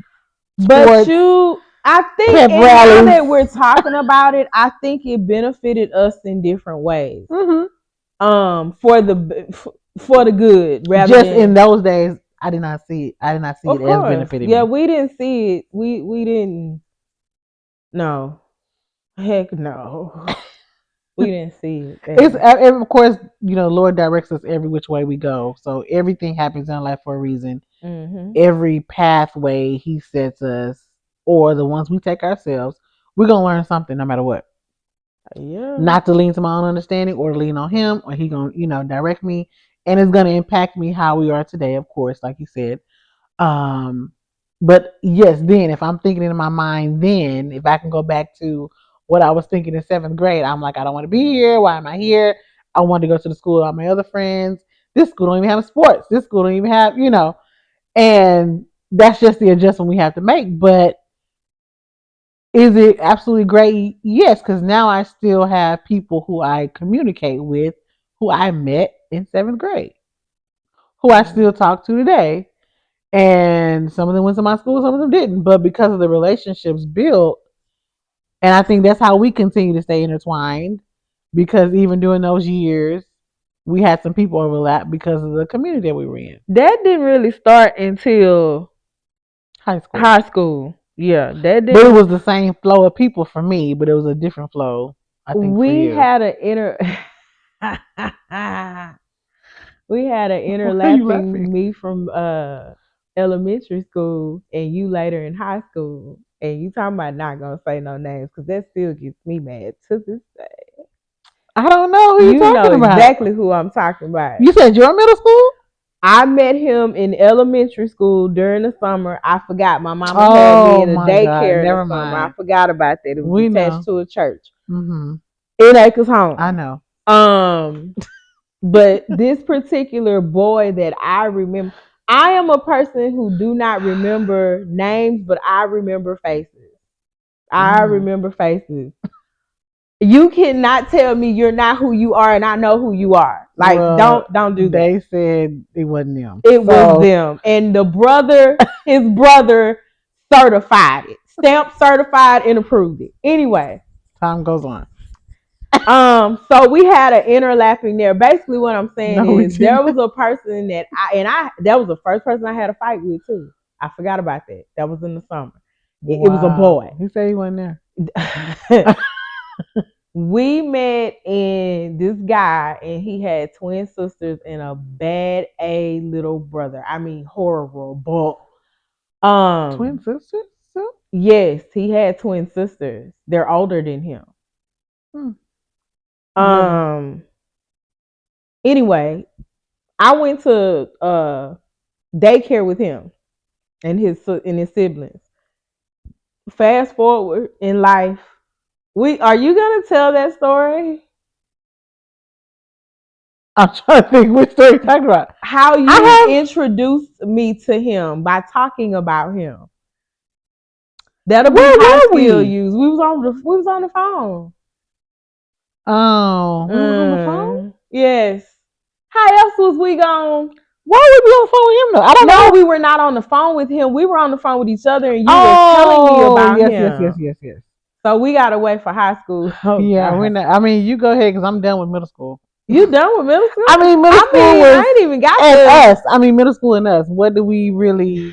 but
sports,
I think,
pep
and now
rallies.
that we're talking about it, I think it benefited us in different ways.
Mm-hmm.
For the good rather
Just in
than,
those days, I did not see it. I did not see it
of
as
course,
benefiting
yeah,
me.
we didn't see it. We didn't. No, heck no, we didn't see it,
It's
baby.
of course, the Lord directs us every which way we go. So everything happens in life for a reason.
Mm-hmm.
Every pathway He sets us, or the ones we take ourselves, we're gonna learn something no matter what.
Yeah.
Not to lean to my own understanding or to lean on Him, or He gonna direct me, and it's gonna impact me how we are today. Of course, like you said. Um, but yes, then if I'm thinking in my mind, then if I can go back to what I was thinking in seventh grade, I'm like, I don't want to be here. Why am I here? I wanted to go to the school of all my other friends. This school don't even have sports. This school don't even have, and that's just the adjustment we have to make. But is it absolutely great? Yes, because now I still have people who I communicate with, who I met in seventh grade, who I still talk to today. And some of them went to my school, some of them didn't. But because of the relationships built, and I think that's how we continue to stay intertwined, because even during those years, we had some people overlap because of the community that we were in.
That didn't really start until
High school.
high school. Yeah, that
But it
didn't.
was the same flow of people for me, but it was a different flow, I think, for
We
you.
had an inner. We had an
Why are you laughing?
interlapping me from elementary school and you later in high school. And you talking about not gonna say no names because that still gets me mad to this day.
I don't know who you're
You know
talking about.
exactly who I'm talking about.
You said your middle school?
I met him in elementary school during the summer. I forgot my mama had me
Oh
in a
my God.
daycare in the
Never
summer. I
mind.
forgot about that. It was
We
attached
know.
to a church
Mm-hmm.
in Acres
I
Home.
know.
Um, but this particular boy that I remember, I am a person who do not remember names, but I remember faces. I
Mm.
remember faces. You cannot tell me you're not who you are, and I know who you are. Like,
Well,
don't do that.
they said it wasn't them.
It was
So
them, and his brother, certified it, stamped, certified, and approved it. Anyway,
time goes on.
so we had an interlapping there. Basically, what I'm saying
No, we
is there
didn't.
was a person that that was the first person I had a fight with too. I forgot about that. That was in the summer. It was a
Wow.
boy.
He said he wasn't
We met in this guy, and he had twin sisters and a bad A little brother. I mean, horrible.
Twin sisters? So?
Yes, he had twin sisters. They're older than him.
Hmm. Never.
Um, anyway, I went to daycare with him and his siblings. Fast forward in life, we are you gonna tell that story?
I'm trying to think which story you're talking about.
How you
I have.
introduced me to him by talking about him. That'll be
Where
high
were
skill
we?
use. We was on the phone.
Oh, we was on the phone?
Yes. How else was we going?
Why would we be on the phone with him though? I don't
No,
know.
we were not on the phone with him. We were on the phone with each other, and you were telling me
Oh,
about
yes, yes, yes,
him.
yes, yes.
So we gotta wait for high school. Oh
Yeah, we're
God.
not. I mean, you go ahead because I'm done with middle school.
You done with middle school?
I mean, middle
I
school
mean, I
was
ain't even got
and
the.
us. I mean, middle school and us. What do we really?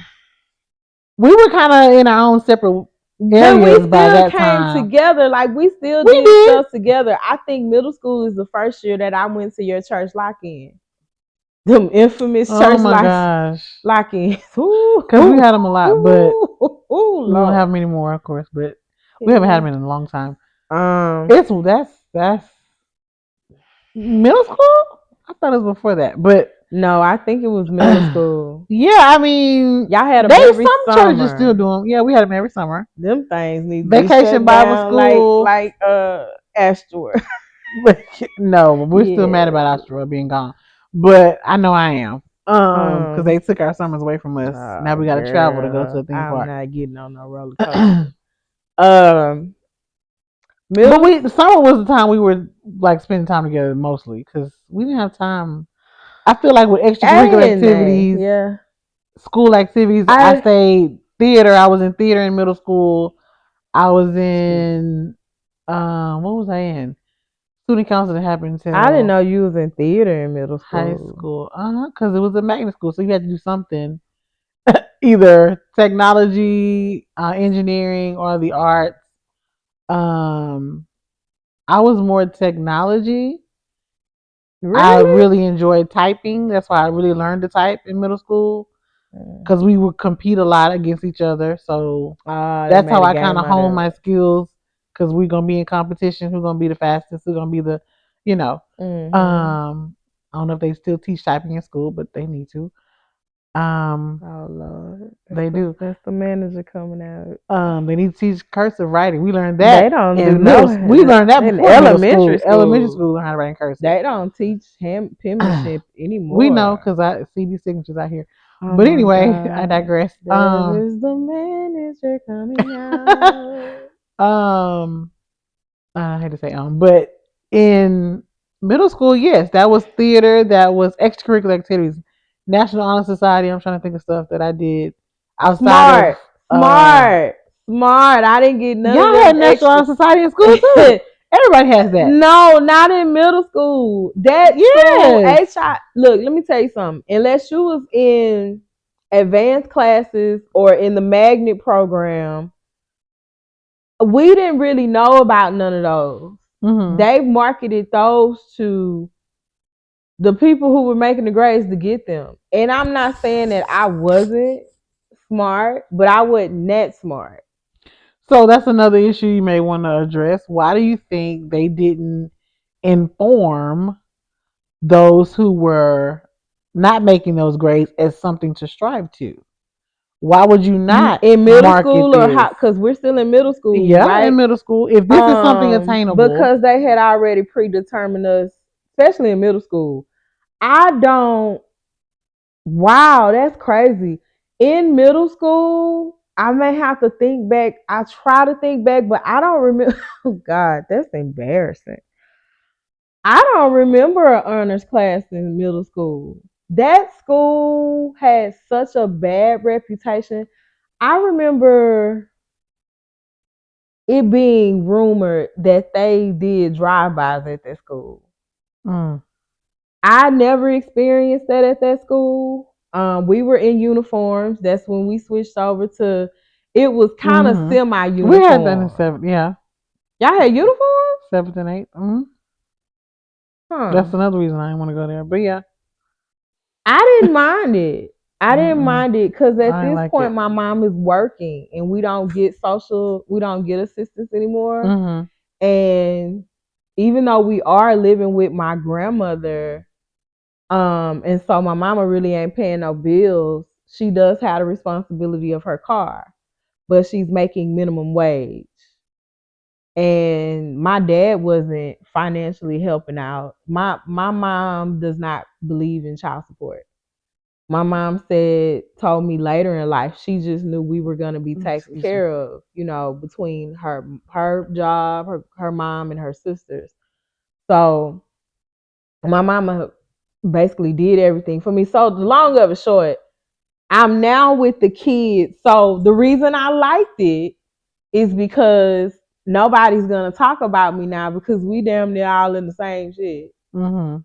We were kind of in our own separate
But we
areas by
still
that
came
time.
together. Like we still
We
did
did.
stuff together. I think middle school is the first year that I went to your church lock-in. Them infamous
Oh
church
my gosh.
lock-ins.
Because we had them a lot, but we don't have
Lord.
them anymore, of course. But we haven't had
Yeah.
them in a long time.
Um.
That's middle school. I thought it was before that, but
No, I think it was middle school.
yeah, I mean,
Y'all had them
they
every
some churches still
summer.
do them. Yeah, we had them every summer.
Them things need to be
Vacation
shut
Bible
down
school.
Astor.
No, we're still mad
Yeah.
about Oshawa being gone. But I know I am. Because
Um.
they took our summers away from us. Now
Oh,
we got to travel to go to
girl,
a theme
I'm
park.
not getting on no roller coaster. Um,
But
middle.
the summer was the time we were like spending time together mostly because we didn't have time. I feel like with extracurricular
And
activities,
yeah.
school activities, I
I
stayed theater. I was in theater in middle school. I was
excuse me.
in what was I in? Student council that happened
I didn't
until
know you was in theater in middle
high
school.
school. Because it was a magnet school, so you had to do something, either technology, engineering, or the arts. Um, I was more technology. I
Really?
really enjoyed typing. That's why I really learned to type in middle school because we would compete a lot against each other. So
They
that's how
made a
I kind
game
of
out
honed
of
my
it.
skills because we're gonna be in competition. Who's gonna be the fastest? Who's gonna be the, you know.
Mm-hmm.
I don't know if they still teach typing in school, but they need to. Um,
Oh Lord,
they do.
that's the manager coming out.
They need to teach cursive writing. We learned
They
that
don't do
in
no
middle. We learned that
in
before middle school.
elementary
Elementary
school.
school learn how to write in cursive.
They don't teach him penmanship
We know
anymore.
because I see these signatures out here.
Oh
But
my
anyway, I
God.
digress.
There is the manager coming out.
Um, I hate to say but in middle school, yes, that was theater, that was extracurricular activities, National Honor Society. I'm trying to think of stuff that I did outside of.
Smart,
uh
smart, smart. I didn't get none of
Y'all had
them
National
extra.
Honor Society in school too. Everybody has that.
No, not in middle school. That school,
Yes.
HI. Look, let me tell you something. Unless you was in advanced classes or in the magnet program, we didn't really know about none of those.
Mm-hmm.
They marketed those to the people who were making the grades to get them. And I'm not saying that I wasn't smart, but I wasn't that smart.
So that's another issue you may want to address. Why do you think they didn't inform those who were not making those grades as something to strive to? Why would you not
In middle
market
school or
this?
how? Because we're still in middle school,
Yeah, in
right?
middle school. If this is something attainable.
Because they had already predetermined us, especially in middle school. I don't. Wow, that's crazy. In middle school, I may have to think back. I try to think back, but I don't remember. Oh God, that's embarrassing. I don't remember an honors class in middle school. That school had such a bad reputation. I remember it being rumored that they did drive-bys at that school.
Mm,
I never experienced that at that school. We were in uniforms. That's when we switched over to. It was kind of
we had that in
semi-uniform.
seventh, yeah,
Y'all had uniforms,
seventh and eighth. That's
huh?
another reason I didn't want to go there. But yeah,
I didn't mind it. I didn't
mm-mm,
mind it because at
I didn't
this
like
point
it.
my mom is working and we don't get assistance anymore.
Mm-hmm.
And even though we are living with my grandmother, and so my mama really ain't paying no bills, she does have the responsibility of her car, but she's making minimum wage. And my dad wasn't financially helping out. My mom does not believe in child support. My mom told me later in life, she just knew we were gonna be taken
Excuse me.
care of, between her job, her mom and her sisters. So my mama basically did everything for me. So the long of it short, I'm now with the kids. So the reason I liked it is because nobody's gonna talk about me now because we damn near all in the same shit.
Mm-hmm.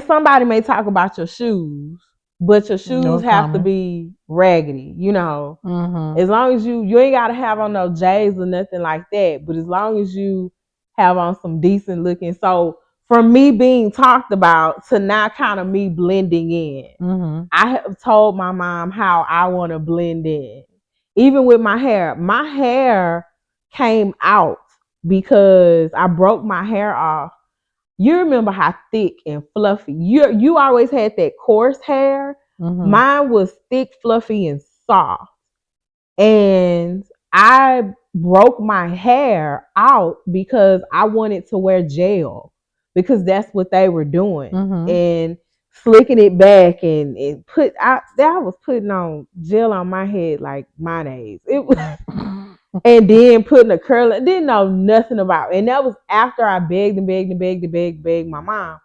Somebody may talk about your shoes, but your
No
shoes have to
comment.
be raggedy.
Mm-hmm.
As long as you ain't gotta have on no J's or nothing like that, but as long as you have on some decent looking. So from me being talked about to now kind of me blending in,
Mm-hmm.
I have told my mom how I want to blend in. Even with my hair came out because I broke my hair off. You remember how thick and fluffy you always had that coarse hair.
Mm-hmm.
Mine was thick, fluffy, and soft. And I broke my hair out because I wanted to wear gel because that's what they were doing.
Mm-hmm.
And slicking it back and I was putting on gel on my head like mayonnaise. It was and then putting a curl. I didn't know nothing about it. And that was after I begged and begged and begged and begged and begged my mom.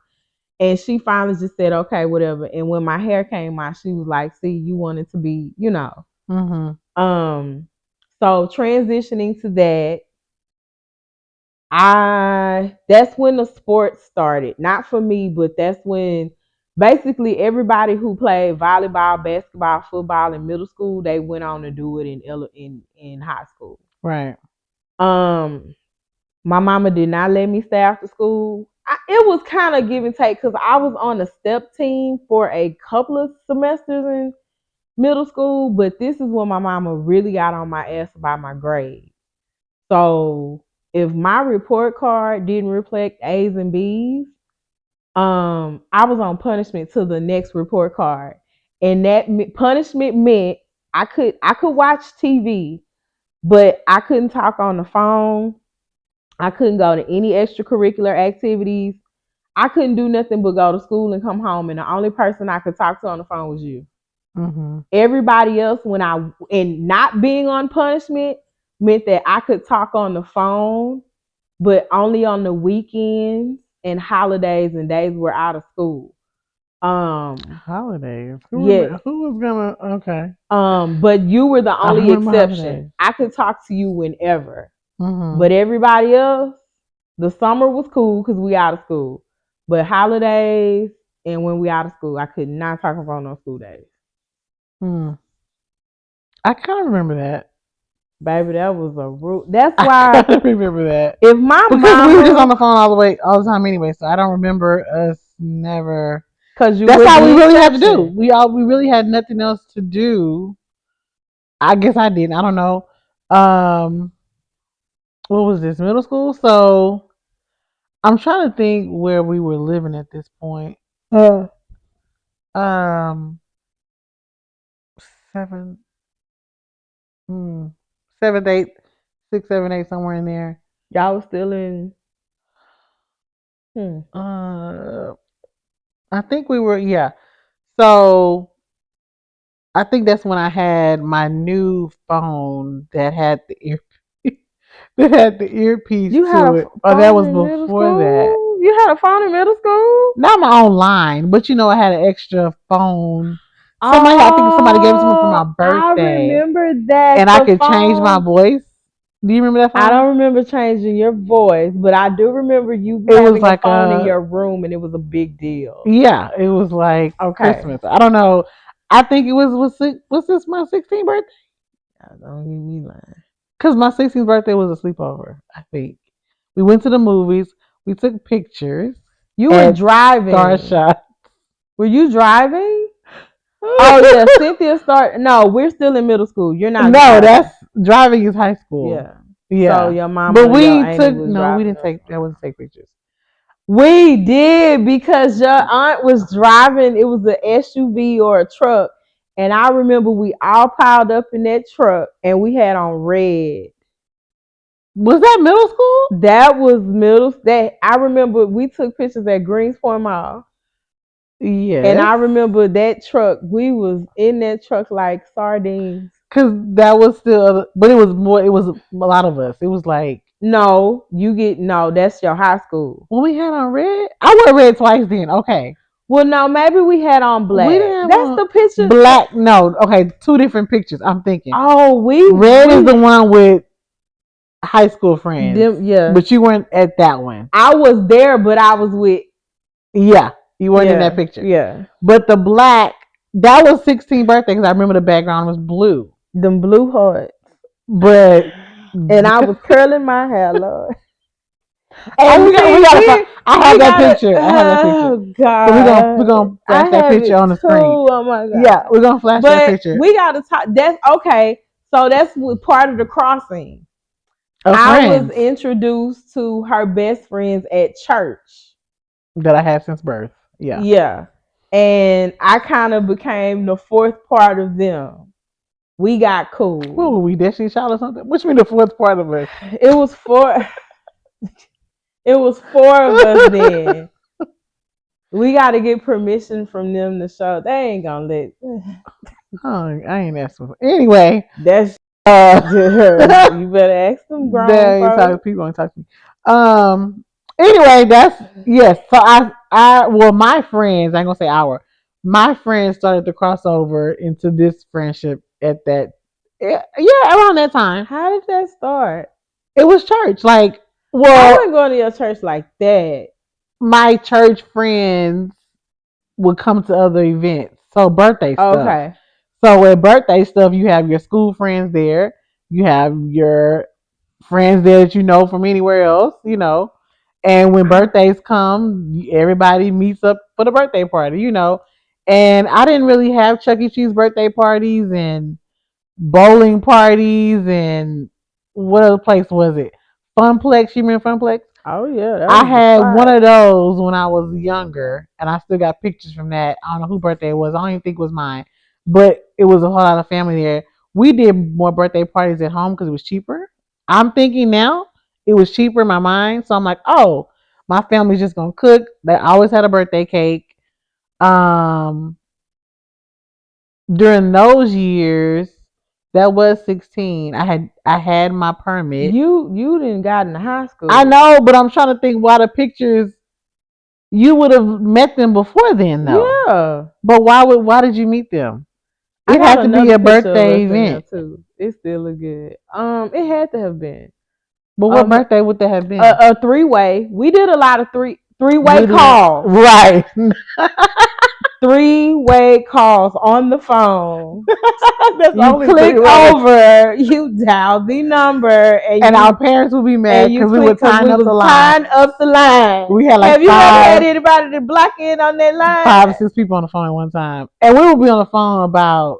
And she finally just said, okay, whatever. And when my hair came out, she was like, see, you wanted to be.
Mm-hmm.
Um, so transitioning to that, I that's when the sport started. Not for me, but that's when basically everybody who played volleyball, basketball, football in middle school, they went on to do it in high school.
Right.
Um, my mama did not let me stay after school. It was kind of give and take because I was on the step team for a couple of semesters in middle school, but this is when my mama really got on my ass about my grades. So if my report card didn't reflect A's and B's, I was on punishment to the next report card. and that punishment meant I could watch TV, but I couldn't talk on the phone. I couldn't go to any extracurricular activities. I couldn't do nothing but go to school and come home, and the only person I could talk to on the phone was you.
Mm-hmm.
Everybody else, and not being on punishment meant that I could talk on the phone, but only on the weekends and holidays and days we're out of school.
Holidays.
Yes.
Who was gonna? Okay.
But you were the
I
only
remember
exception.
holidays.
I could talk to you whenever.
Mm-hmm.
But everybody else, the summer was cool because we out of school. But holidays and when we out of school, I could not talk about no school days.
Mm. I kind of remember that.
Baby, that was a rule. That's
I
why
kind of remember that
if my
because we were just on
mama,
the phone all the time anyway. So I don't remember us never.
because you
That's
were
how we
the
really had to do.
exception.
We really had nothing else to do. I guess I didn't. I don't know. Um, what was this, middle school? So I'm trying to think where we were living at this point. Um, seven, hmm, seventh, eight, 6, 7, 8, somewhere in there.
Y'all was still in. Hmm.
Uh, I think we were, yeah. So I think that's when I had my new phone that had the ear that had the earpiece
You had
to
a
it. Or that
phone
was
in middle
before that.
school? You had a phone in middle school?
Not my own line, but I had an extra phone. I think somebody gave it to me for
Oh,
my
I
birthday,
remember that.
and I
The
could change my
phone.
voice. Do you remember that
I
phone?
don't remember changing your voice, but I do remember you
It was
having a
like
phone in your room and it was a big deal.
yeah, it was like
Okay.
Christmas. I don't know. I think it was this my 16th birthday?
Don't give me lying.
Because my 16th birthday was a sleepover, I think. We went to the movies. We took pictures
You were
at Star
driving.
Shot.
Were you driving? Oh yeah, Cynthia started. No, we're still in middle school. You're not
No,
driving.
that's driving is high school.
Yeah. So
Yeah.
your
But
mama and your
we
auntie
took
was
no, we
driving
didn't
us
take that
around.
wasn't take pictures.
We did because your aunt was driving. It was an SUV or a truck, and I remember we all piled up in that truck, and we had on red.
Was that middle school?
That was middle. That I remember we took pictures at Greenspoint Mall, and
Yes.
I remember that truck. We was in that truck like sardines.
Cause that was still, but it was more. It was a lot of us. It was like
No, you get no. That's your high school.
when we had on red. I wore red twice. Then okay,
Well, no, maybe we had on
we
black.
didn't have
That's
on
the picture.
black. No, okay, two different pictures. I'm thinking
Oh,
red is the
we
one with high school friends,
them yeah.
but you weren't at that one.
I was there, but I was with
Yeah, you weren't in that
yeah,
picture.
yeah.
But the black, that was 16th birthday because I remember the background was blue.
Them blue hearts.
But
And I was curling my hair, Lord.
hey,
And
we
see,
gotta find. I have
we
that
gotta.
picture. I have that picture.
Oh
So we're
God,
gonna
I
flash that
have
picture
it
on the
too.
screen.
Oh my
Yeah,
God.
we're gonna flash that
But
picture.
we gotta talk. That's okay. So that's part of the crossing.
Of
I was
friends
introduced to her best friends at church.
that I had since birth. Yeah.
Yeah. And I kind of became the fourth part of them. We got
What
cool.
were we, Destiny Child or something? Which mean the fourth part of us?
It was four. It was four of us then. We got to get permission from them to show. They ain't gonna let.
Oh, I ain't asking for. Anyway,
That's
uh,
you better ask them grown
they talk.
folks.
People don't talk to me. Anyway, that's yes. So well, my friends. I ain't gonna say our. My friends started to cross over into this friendship at that. Yeah, around that time.
How did that start?
It was church. Like,
I
well,
wasn't going to your church like that.
my church friends would come to other events. So birthday stuff.
Okay.
So with birthday stuff, you have your school friends there. You have your friends there that you know from anywhere else. And when birthdays come, everybody meets up for the birthday party. And I didn't really have Chuck E. Cheese birthday parties and bowling parties and what other place was it? Funplex. You remember Funplex?
Oh yeah, that
I
was the
had one
spot.
of those when I was younger, and I still got pictures from that. I don't know whose birthday it was. I don't even think it was mine, but it was a whole lot of family there. We did more birthday parties at home because it was cheaper. I'm thinking now it was cheaper in my mind, so I'm like, oh, my family's just gonna cook. They always had a birthday cake. Um, During those years, that was 16. I had my permit.
You didn't got into high
I
school.
know, but I'm trying to think why the pictures you would have met them before then though.
Yeah.
But why did you meet them?
I
It
got
had to be
another
a
picture of
birthday
us in there
event.
too. It still look good. It had to have been.
But what
Um
birthday would that have
a,
been?
a three-way. We did a lot of three-way
We didn't
calls.
right.
Three-way calls on the phone.
That's
You
only
click
three ways.
over, you dial the number, and
And our
you
parents would be mad
and you
because we
click
would
because
tying
we
up
was
the
tying
lines.
up the line.
We had like
Have you ever had anybody to block in on that line?
5 or 6 people on the phone at one time. And we would be on the phone about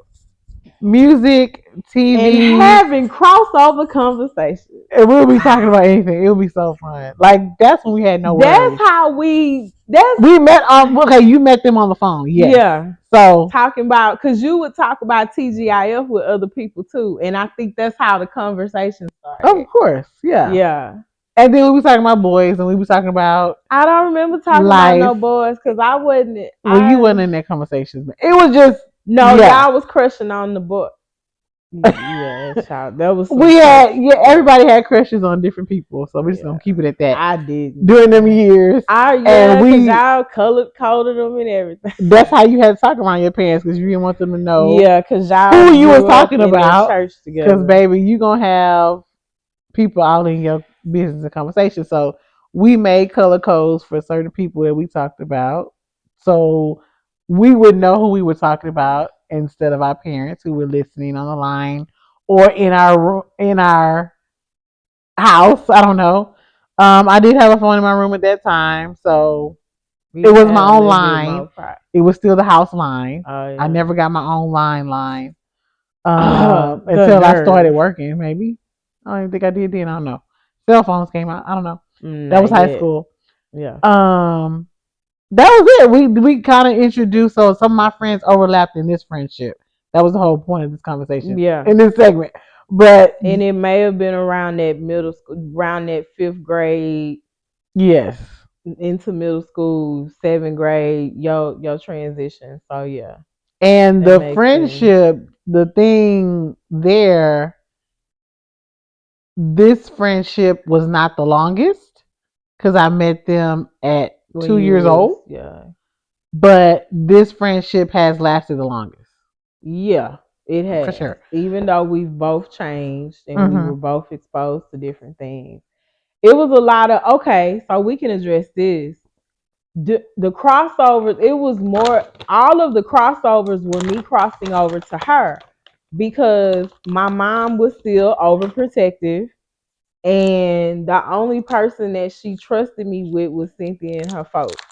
music,
And
TV,
having crossover conversations.
and we'll be talking about anything. It would be so fun. Like that's when we had no
That's
worries.
how that's
We met on okay, you met them on the phone, yes.
yeah.
So
Talking about because you would talk about TGIF with other people too. And I think that's how the conversation
of
started.
course, yeah.
Yeah.
And then we was talking about boys and we was talking about
I don't remember talking about no
life.
boys because I wasn't
Well, you
I
wasn't in that conversation. It was just
no,
yeah.
y'all was crushing on the boy. Yeah, child. That was some
We
crush
had yeah,
stuff.
everybody had crushes on different people. So we're just
Yeah.
gonna keep it at that.
I didn't.
During them years. And
Yeah, because
we
y'all colored coded them and everything.
that's how you had to talk around your parents because you didn't want them to know
Yeah, because y'all
who you was
grew up
talking
in that
about.
church
Because
together.
baby, you gonna have people all in your business and conversation. So we made color codes for certain people that we talked about. So we would know who we were talking about instead of our parents who were listening on the line or in our house. I don't know. I did have a phone in my room at that time, so
We
it
used to
was
have
my
a
own
little bit
line.
more pride.
It was still the house line.
Oh
I
yeah.
never got my own line
The
until I started
nerve.
working. Maybe I don't even think I did then. I don't know. Cell phones came out. I don't know. That was
Not
high
yet.
school.
Yeah.
Um, that was it. We kind of introduced. So some of my friends overlapped in this friendship. That was the whole point of this conversation
Yeah.
in this segment. But
And it may have been around that middle school, around that fifth grade
yes,
into middle school, seventh grade, your transition. So yeah,
and
that
the
makes sense.
friendship, the thing there, this friendship was not the longest because I met them at
When
two
you
years
was
old.
yeah.
But this friendship has lasted the longest
Yeah, it
for
has.
sure.
Even though we've both changed and we
Mm-hmm.
were both exposed to different things. It was a lot of okay, so we can address this. The crossovers, it was more all of the crossovers were me crossing over to her because my mom was still overprotective and the only person that she trusted me with was Cynthia and her folks.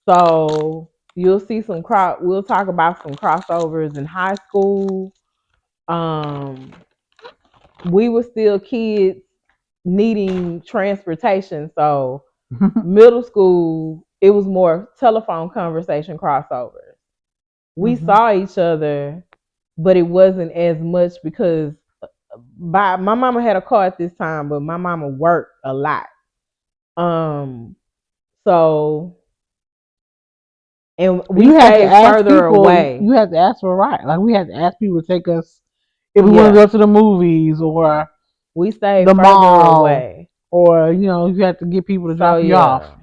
So you'll see we'll talk about some crossovers in high school. Um, we were still kids needing transportation. So middle school, it was more telephone conversation crossovers. We
Mm-hmm.
saw each other, but it wasn't as much because my mama had a car at this time, but my mama worked a lot. Um, so and we
You had to
stayed
ask
further
people.
away.
You had to ask for a ride. Like we had to ask people to take us if we want to
Yeah,
go to the movies or
we stayed
the
further
mall,
away.
or you had to get people to
So
drop you off.
yeah,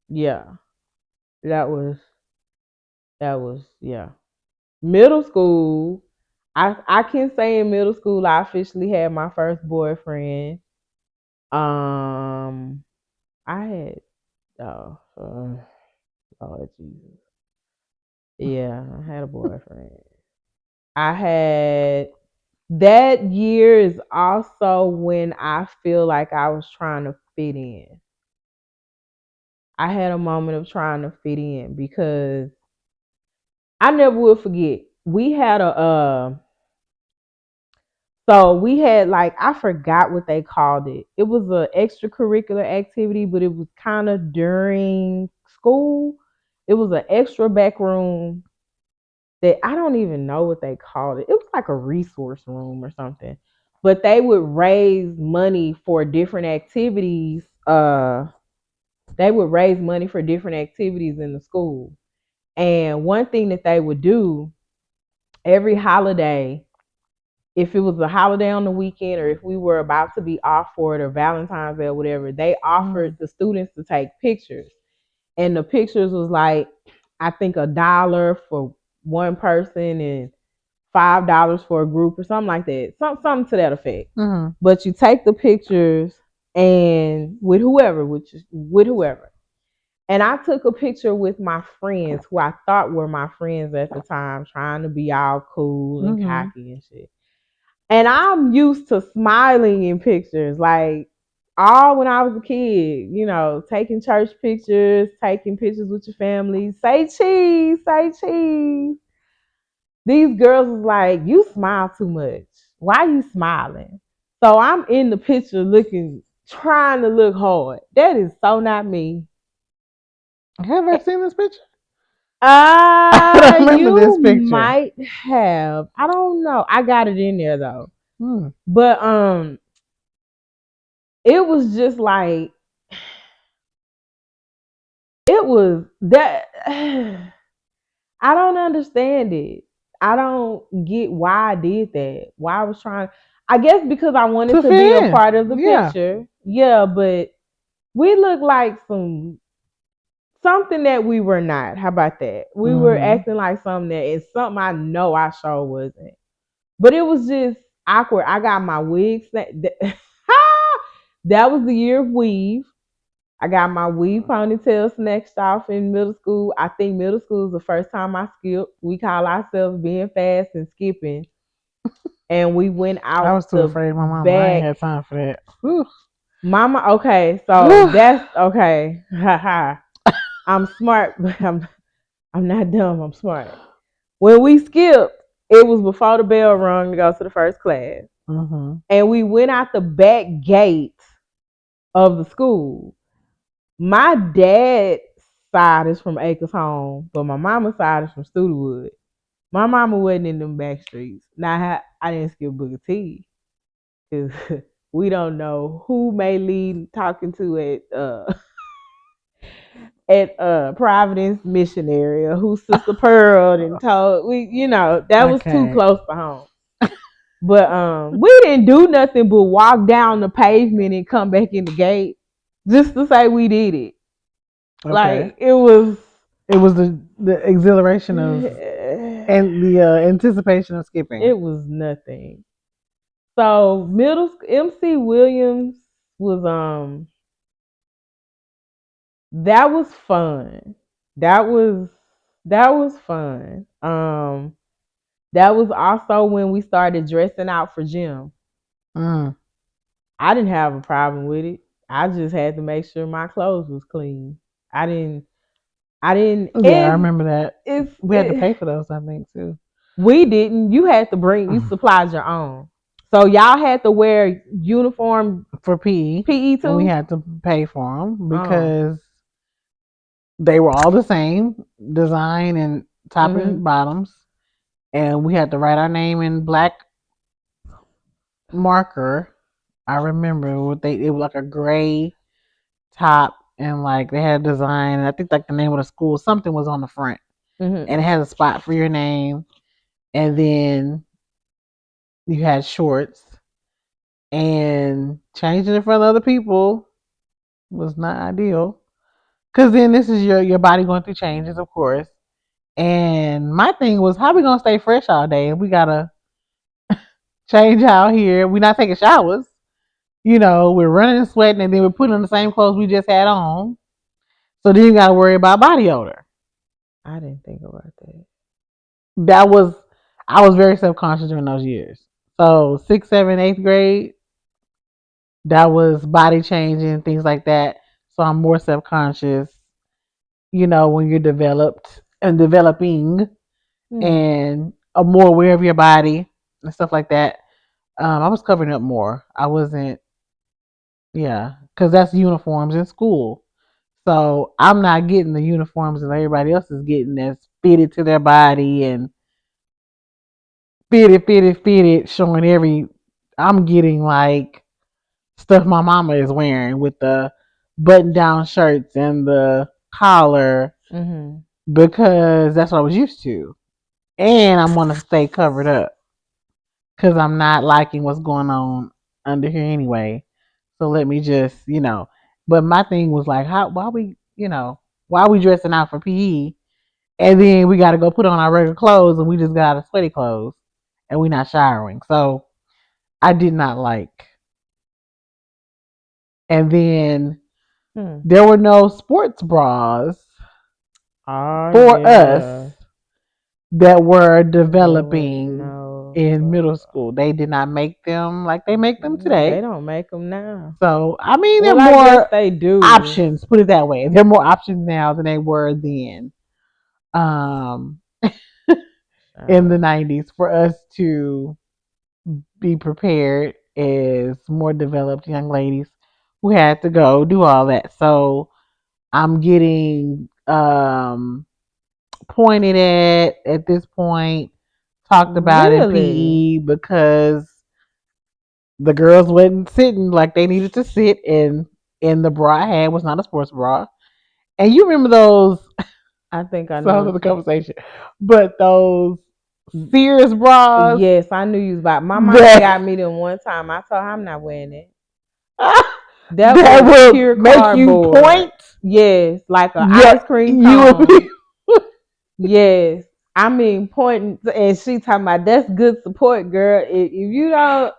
yeah, that was yeah. Middle school, I can say in middle school I officially had my first boyfriend. Um, I had oh Jesus, yeah, I had a boyfriend. I had that year is also when I feel like I was trying to fit in. I had a moment of trying to fit in because I never will forget. We had a So we had like I forgot what they called it. It was an extracurricular activity, but it was kind of during school. It was an extra back room that I don't even know what they called it. It was like a resource room or something. But they would raise money for different activities. They would raise money for different activities in the school. And one thing that they would do every holiday, if it was a holiday on the weekend or if we were about to be off for it or Valentine's Day or whatever, they offered
Mm.
the students to take pictures. And the pictures was like, I think $1 for one person and $5 for a group or something like that. Something to that effect.
Mm-hmm.
But you take the pictures and with whoever. And I took a picture with my friends who I thought were my friends at the time, trying to be all cool and
Mm-hmm.
cocky and shit. And I'm used to smiling in pictures, like all when I was a kid, taking church pictures, taking pictures with your family. Say cheese, say cheese. These girls was like, you smile too much. Why are you smiling? So I'm in the picture trying to look hard. That is so not me.
Have I seen this picture? I don't remember this
You
picture.
might have. I don't know. I got it in there though.
Mm.
But it was just like it was that I don't understand it. I don't get why I did that. Why I was trying I guess because I wanted
To
to be a
fit in.
part of the
Yeah.
picture. Yeah, but we look like something that we were not. How about that? We were
Mm-hmm.
acting like something that is something I know I sure wasn't. But it was just awkward. I got my wig that was the year of weave. I got my weave ponytail snatched off in middle school. I think middle school is the first time I skipped. We call ourselves being fast and skipping. And we went
I
out
was too
the
afraid of my mama. I ain't
back.
had time for that. Whew.
Mama, okay, so that's okay. Haha. I'm smart, but I'm not dumb. I'm smart. When we skipped, it was before the bell rung to go to the first class.
Mm-hmm.
And we went out the back gate of the school. My dad's side is from Acres Home, but my mama's side is from Studewood. My mama wasn't in them back streets. Now I didn't skip Booker T because we don't know who may lead talking to at Providence Mission area, who Sister Pearl and told that was too
Okay.
close to home. But we didn't do nothing but walk down the pavement and come back in the gate just to say we did it.
Okay.
Like it was
It was the exhilaration of and the anticipation of skipping.
it was nothing. So middle MC Williams was that was fun. That was that was fun. That was also when we started dressing out for gym.
Mm.
I didn't have a problem with it. I just had to make sure my clothes was clean. I didn't I didn't
Yeah, I remember that. We had to
it
pay for those, I think, too.
we didn't. You had to you supplied your own. So y'all had to wear uniform
For PE,
PE
and we
too?
had to pay for them
Oh.
because they were all the same design and top
Mhm.
and bottoms, and we had to write our name in black marker. I remember what they it was like a gray top and like they had a design and I think like the name of the school something was on the front and
Mhm.
it had a spot for your name and then you had shorts and changing in front of other people was not ideal because then this is your body going through changes of course and my thing was how we gonna stay fresh all day and we gotta change out here we not taking showers we're running and sweating and then we're putting on the same clothes we just had on so then you gotta worry about body odor
I didn't think about that.
that was I was very self conscious during those years. So sixth, seventh, eighth grade, that was body changing, things like that. So I'm more self conscious, when you're developed and developing
Hmm.
and are more aware of your body and stuff like that. I was covering up more. I wasn't, yeah, because that's uniforms in school. So I'm not getting the uniforms that everybody else is getting that's fitted to their body and fitted, showing every. I'm getting like stuff my mama is wearing with the button down shirts and the collar
Mhm.
because that's what I was used to. And I'm going to stay covered up because I'm not liking what's going on under here anyway. So let me just, But my thing was like, why we dressing out for PE and then we got to go put on our regular clothes and we just got out of sweaty clothes and we not showering. So I did not like. And then
Hmm.
there were no sports bras
Oh
for us
yeah.
that were
Lord
developing
no.
in middle school. They did not make them like they make them
They
today.
don't make them now.
So, I mean, there are
Well, I guess
more
they do.
options, put it that way. There are more options now than they were then um, in the 90s for us to be prepared as more developed young ladies who had to go do all that. So, I'm getting pointed at this point, talked about in
Really?
PE because the girls wasn't sitting like they needed to sit, and the bra I had was not a sports bra. And you remember those?
I think I know
Sounds of
what
the conversation, but those
you.
Sears bras
Yes, I knew you was about. My mama
that
got me them one time. I told her I'm not wearing it. That
that
was
will
pure
make you
cardboard.
point.
Yes, like an
Yeah,
ice cream
you will
cone.
be.
Yes. I mean pointing and she talking about that's good support, girl. If you don't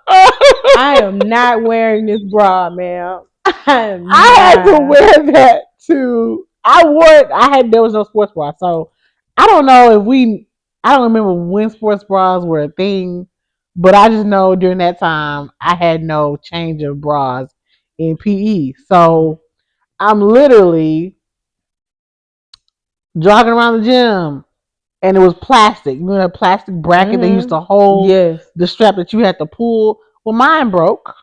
I am not wearing this bra, ma'am. I am
I had to
not.
wear that too. I wore it. There was no sports bra, so I don't know if we. I don't remember when sports bras were a thing, but I just know during that time I had no change of bras in PE.
Mm.
So I'm literally jogging around the gym, and it was plastic. You know that plastic bracket they used
Mhm.
to hold
Yes.
the strap that you had to pull. Well, mine broke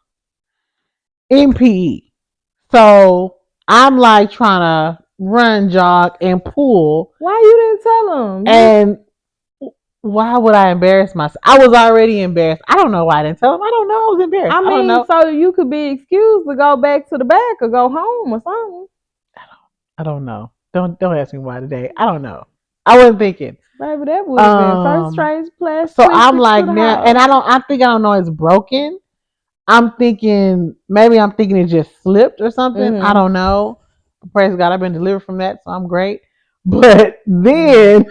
in PE. So I'm like trying to run, jog, and pull.
Why you didn't tell them? You
And why would I embarrass myself? I was already embarrassed. I don't know why I didn't tell him. I don't know. I was embarrassed.
I
I don't
mean,
know.
so you could be excused to go back to the back or go home or something.
I don't know. Don't ask me why today. I don't know. I wasn't thinking.
Baby, that would have been first
Um.
train splash
So
quick
I'm
to
like
the
now, and
house.
I don't. I think I don't know it's broken. I'm thinking maybe I'm thinking it just slipped or something. I
Mhm.
don't know. Praise God, I've been delivered from that, so I'm great. But
Mhm.
then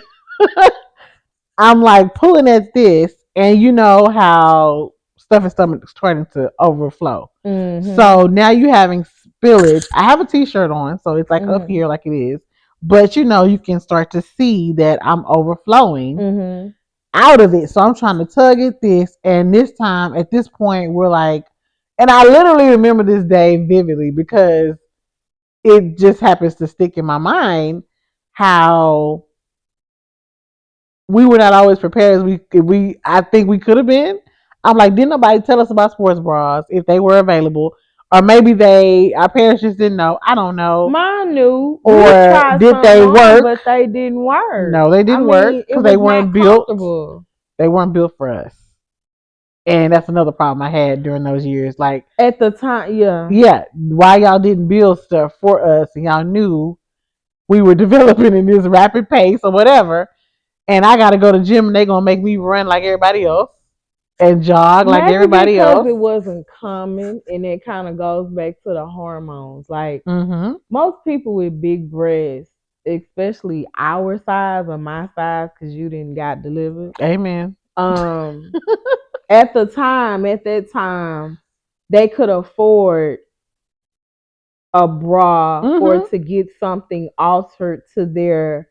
I'm like pulling at this, and you know how stuff is starting to overflow.
Mhm.
So now you having spillage. I have a t-shirt on, so it's like up
Mhm.
here, like it is. But you can start to see that I'm overflowing
Mhm.
out of it. So I'm trying to tug at this, and this time, at this point, we're like, and I literally remember this day vividly because it just happens to stick in my mind how we were not always prepared as we I think we could have been. I'm like, didn't nobody tell us about sports bras if they were available, or maybe our parents just didn't know. I don't know,
Mine knew we
or
tried
did
something
they
on,
work?
but they didn't work.
No, they
I
didn't work
mean, it
because they
was not
weren't built.
comfortable.
They weren't built for us, and that's another problem I had during those years. Like,
At the time, yeah.
yeah, why y'all didn't build stuff for us, and y'all knew we were developing in this rapid pace or whatever, and I got to go to the gym and they gonna make me run like everybody else and jog like
Maybe
everybody
because
else.
it wasn't common and it kind of goes back to the hormones. Like
Mm-hmm.
most people with big breasts, especially our size or my size, because you didn't got delivered.
Amen.
Um, at that time, they could afford a bra or
Mm-hmm.
to get something altered to their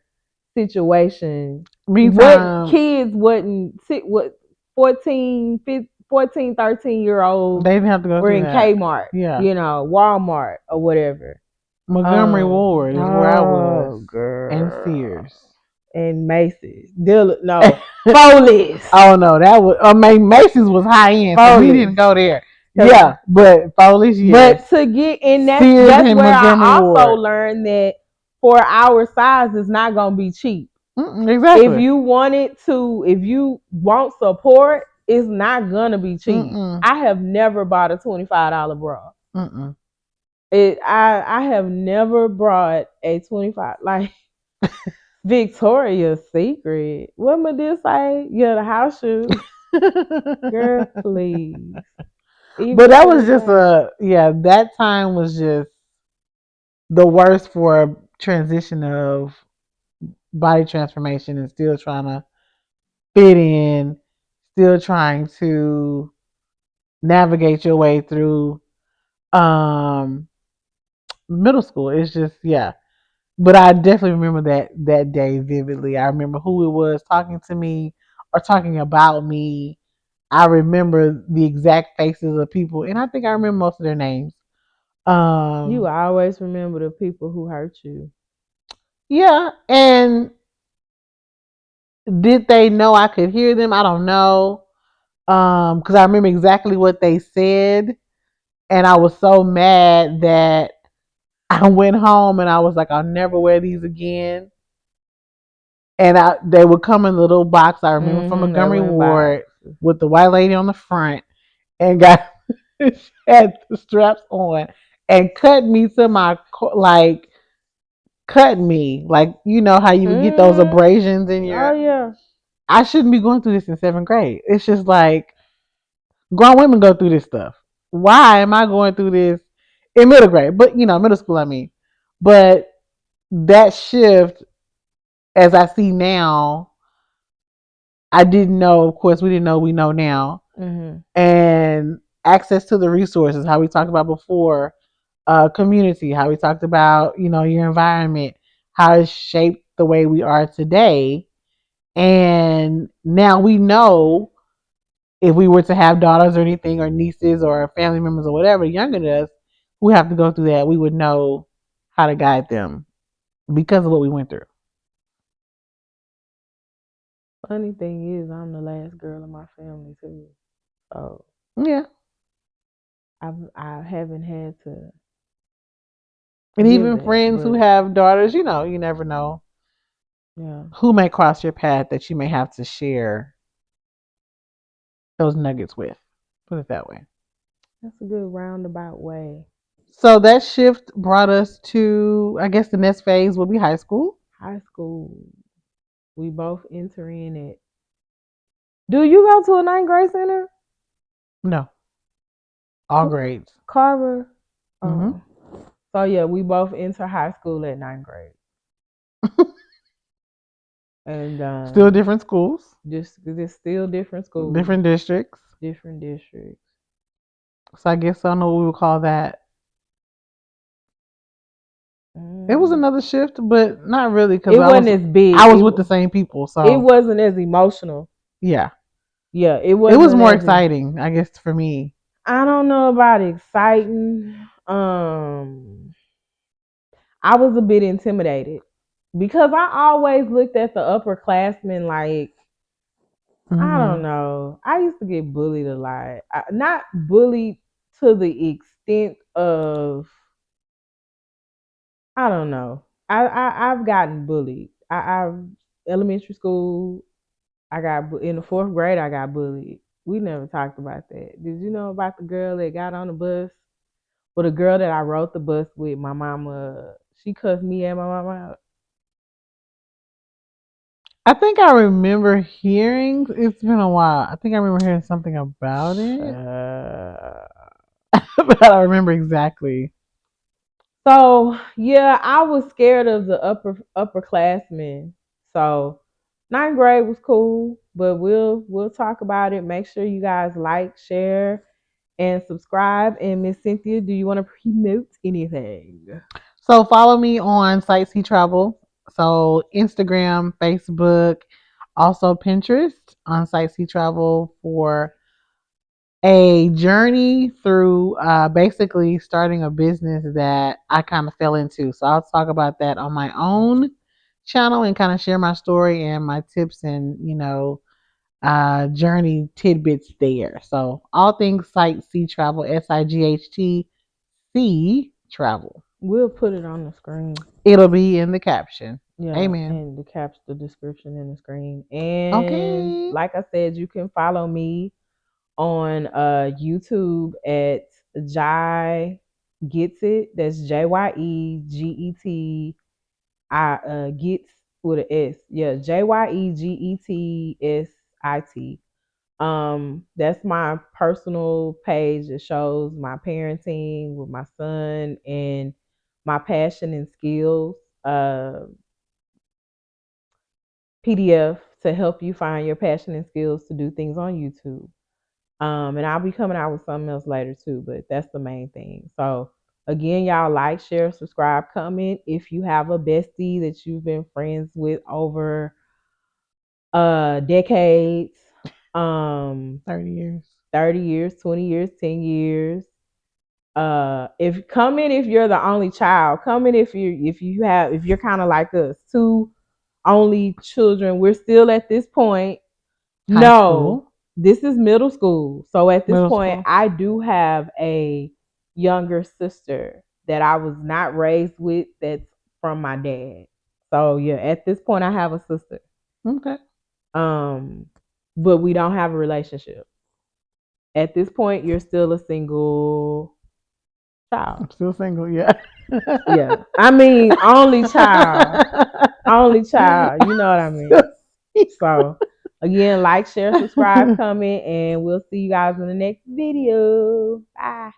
situation. What
Meantime,
kids wouldn't sit what 14, 15, 14, 13-year olds
they didn't have to go
were
through
in
that.
Kmart,
Yeah.
Walmart or whatever.
Montgomery Ward is where I was,
Oh
and
girl.
Sears.
and Macy's. No, Foley's.
Oh no, that was. I mean, Macy's was high end, so we
Foley's.
didn't go there. Yeah, but Foley's, yes.
But to get and
Sears
that's
and
where I
Montgomery
also
Ward.
learned that for our size is not gonna be cheap.
Exactly.
If you want support, it's not gonna be cheap.
Mm-mm.
I have never bought a $25 bra.
Mm-mm.
I have never brought a 25 like Victoria's Secret. What would this say? Yeah, the house shoes. Girl, please.
But
Even
that
to
was
this
just
day.
that time was just the worst for a transition of body transformation and still trying to fit in, still trying to navigate your way through um middle school. It's just, yeah. But I definitely remember that day vividly. I remember who it was talking to me or talking about me. I remember the exact faces of people, and I think I remember most of their names.
You
Um,
always remember the people who hurt you.
yeah, and did they know I could hear them? I don't know. Because I remember exactly what they said, and I was so mad that I went home and I was like, I'll never wear these again. And they would come in a little box. I remember from
They
Montgomery
went by.
Ward with the white lady on the front, and got had the straps on and cut me to my like cut me like you know how you would get those
Mm-hmm.
abrasions in
Oh
your.
yeah.
I shouldn't be going through this in seventh grade. It's just like grown women go through this stuff. Why am I going through this in middle grade? But middle school. I mean, but that shift, as I see now, I didn't know. Of course, we didn't know. We know now,
Mm-hmm.
and access to the resources. How we talked about before, community. How we talked about your environment. How it shaped the way we are today, and now we know if we were to have daughters or anything, or nieces or family members or whatever younger than us who have to go through that, we would know how to guide them because of what we went through.
Funny thing is, I'm the last girl in my family too. So
Yeah.
I haven't had to
And
give
even
that,
friends who
but
have daughters, you never know
yeah,
who may cross your path that you may have to share those nuggets with. Put it that way.
that's a good roundabout way.
So that shift brought us to, I guess the next phase will be high school.
High school, we both entering it. Do you go to a ninth grade center?
No, all grades.
Carver.
Hmm.
Oh, so yeah, we both enter high school at ninth grade, and
Still different schools,
just still different schools,
different districts.
different districts.
So I guess I don't know what we would call that. It was
Mm.
another shift, but not really because
It
I
wasn't
was
as big.
I was with the same people.
It
So
wasn't as emotional.
yeah,
Yeah, it
it was
wasn't
more
as.
exciting, I guess, for me.
I don't know about exciting. I was a bit intimidated because I always looked at the upperclassmen like I don't
Hmm.
know. I used to get bullied a lot. Not bullied to the extent of I don't know. I've gotten bullied. I've elementary school. I got in the fourth grade. I got bullied. We never talked about that. Did you know about the girl that got on the bus? Well, the girl that I rode the bus with, my mama, she cussed me and my mama out.
I think I remember hearing. It's been a while. I think I remember hearing something about it,
Uh,
but I don't remember exactly.
so yeah, I was scared of the upperclassmen. So ninth grade was cool, but we'll talk about it. Make sure you guys like, share, and subscribe. And Miss Cynthia, do you want to promote anything?
So follow me on Sightsee Travel. So Instagram, Facebook, also Pinterest on Sightsee Travel for a journey through basically starting a business that I kind of fell into. So I'll talk about that on my own channel and kind of share my story and my tips and journey tidbits there. So all things sight, sea travel, SIGHT, travel.
We'll put it on the screen.
It'll be in the caption.
Yeah,
Amen.
and the description in the screen. And
Okay.
like I said, you can follow me on YouTube at Jye Gets It. That's JYEGET. Gets with an S. Yeah, JYEGETSIT. That's my personal page. It shows my parenting with my son and my passion and skills. PDF to help you find your passion and skills to do things on YouTube. And I'll be coming out with something else later too, but that's the main thing. So again, y'all like, share, subscribe, comment. If you have a bestie that you've been friends with over decades,
30 years.
30 years, 20 years, 10 years. If comment if you're the only child, comment if you're kind of like us, two only children. We're still at this point.
High
No,
school.
this is middle school. So at this
Middle
point,
school.
I do have a younger sister that I was not raised with that's from my dad. So yeah, at this point I have a sister.
Okay.
Um but we don't have a relationship. At this point, you're still a single child.
I'm still single, yeah.
Yeah. I mean, only child. Only child. You know what I mean? So, again, like, share, subscribe, comment, and we'll see you guys in the next video. Bye.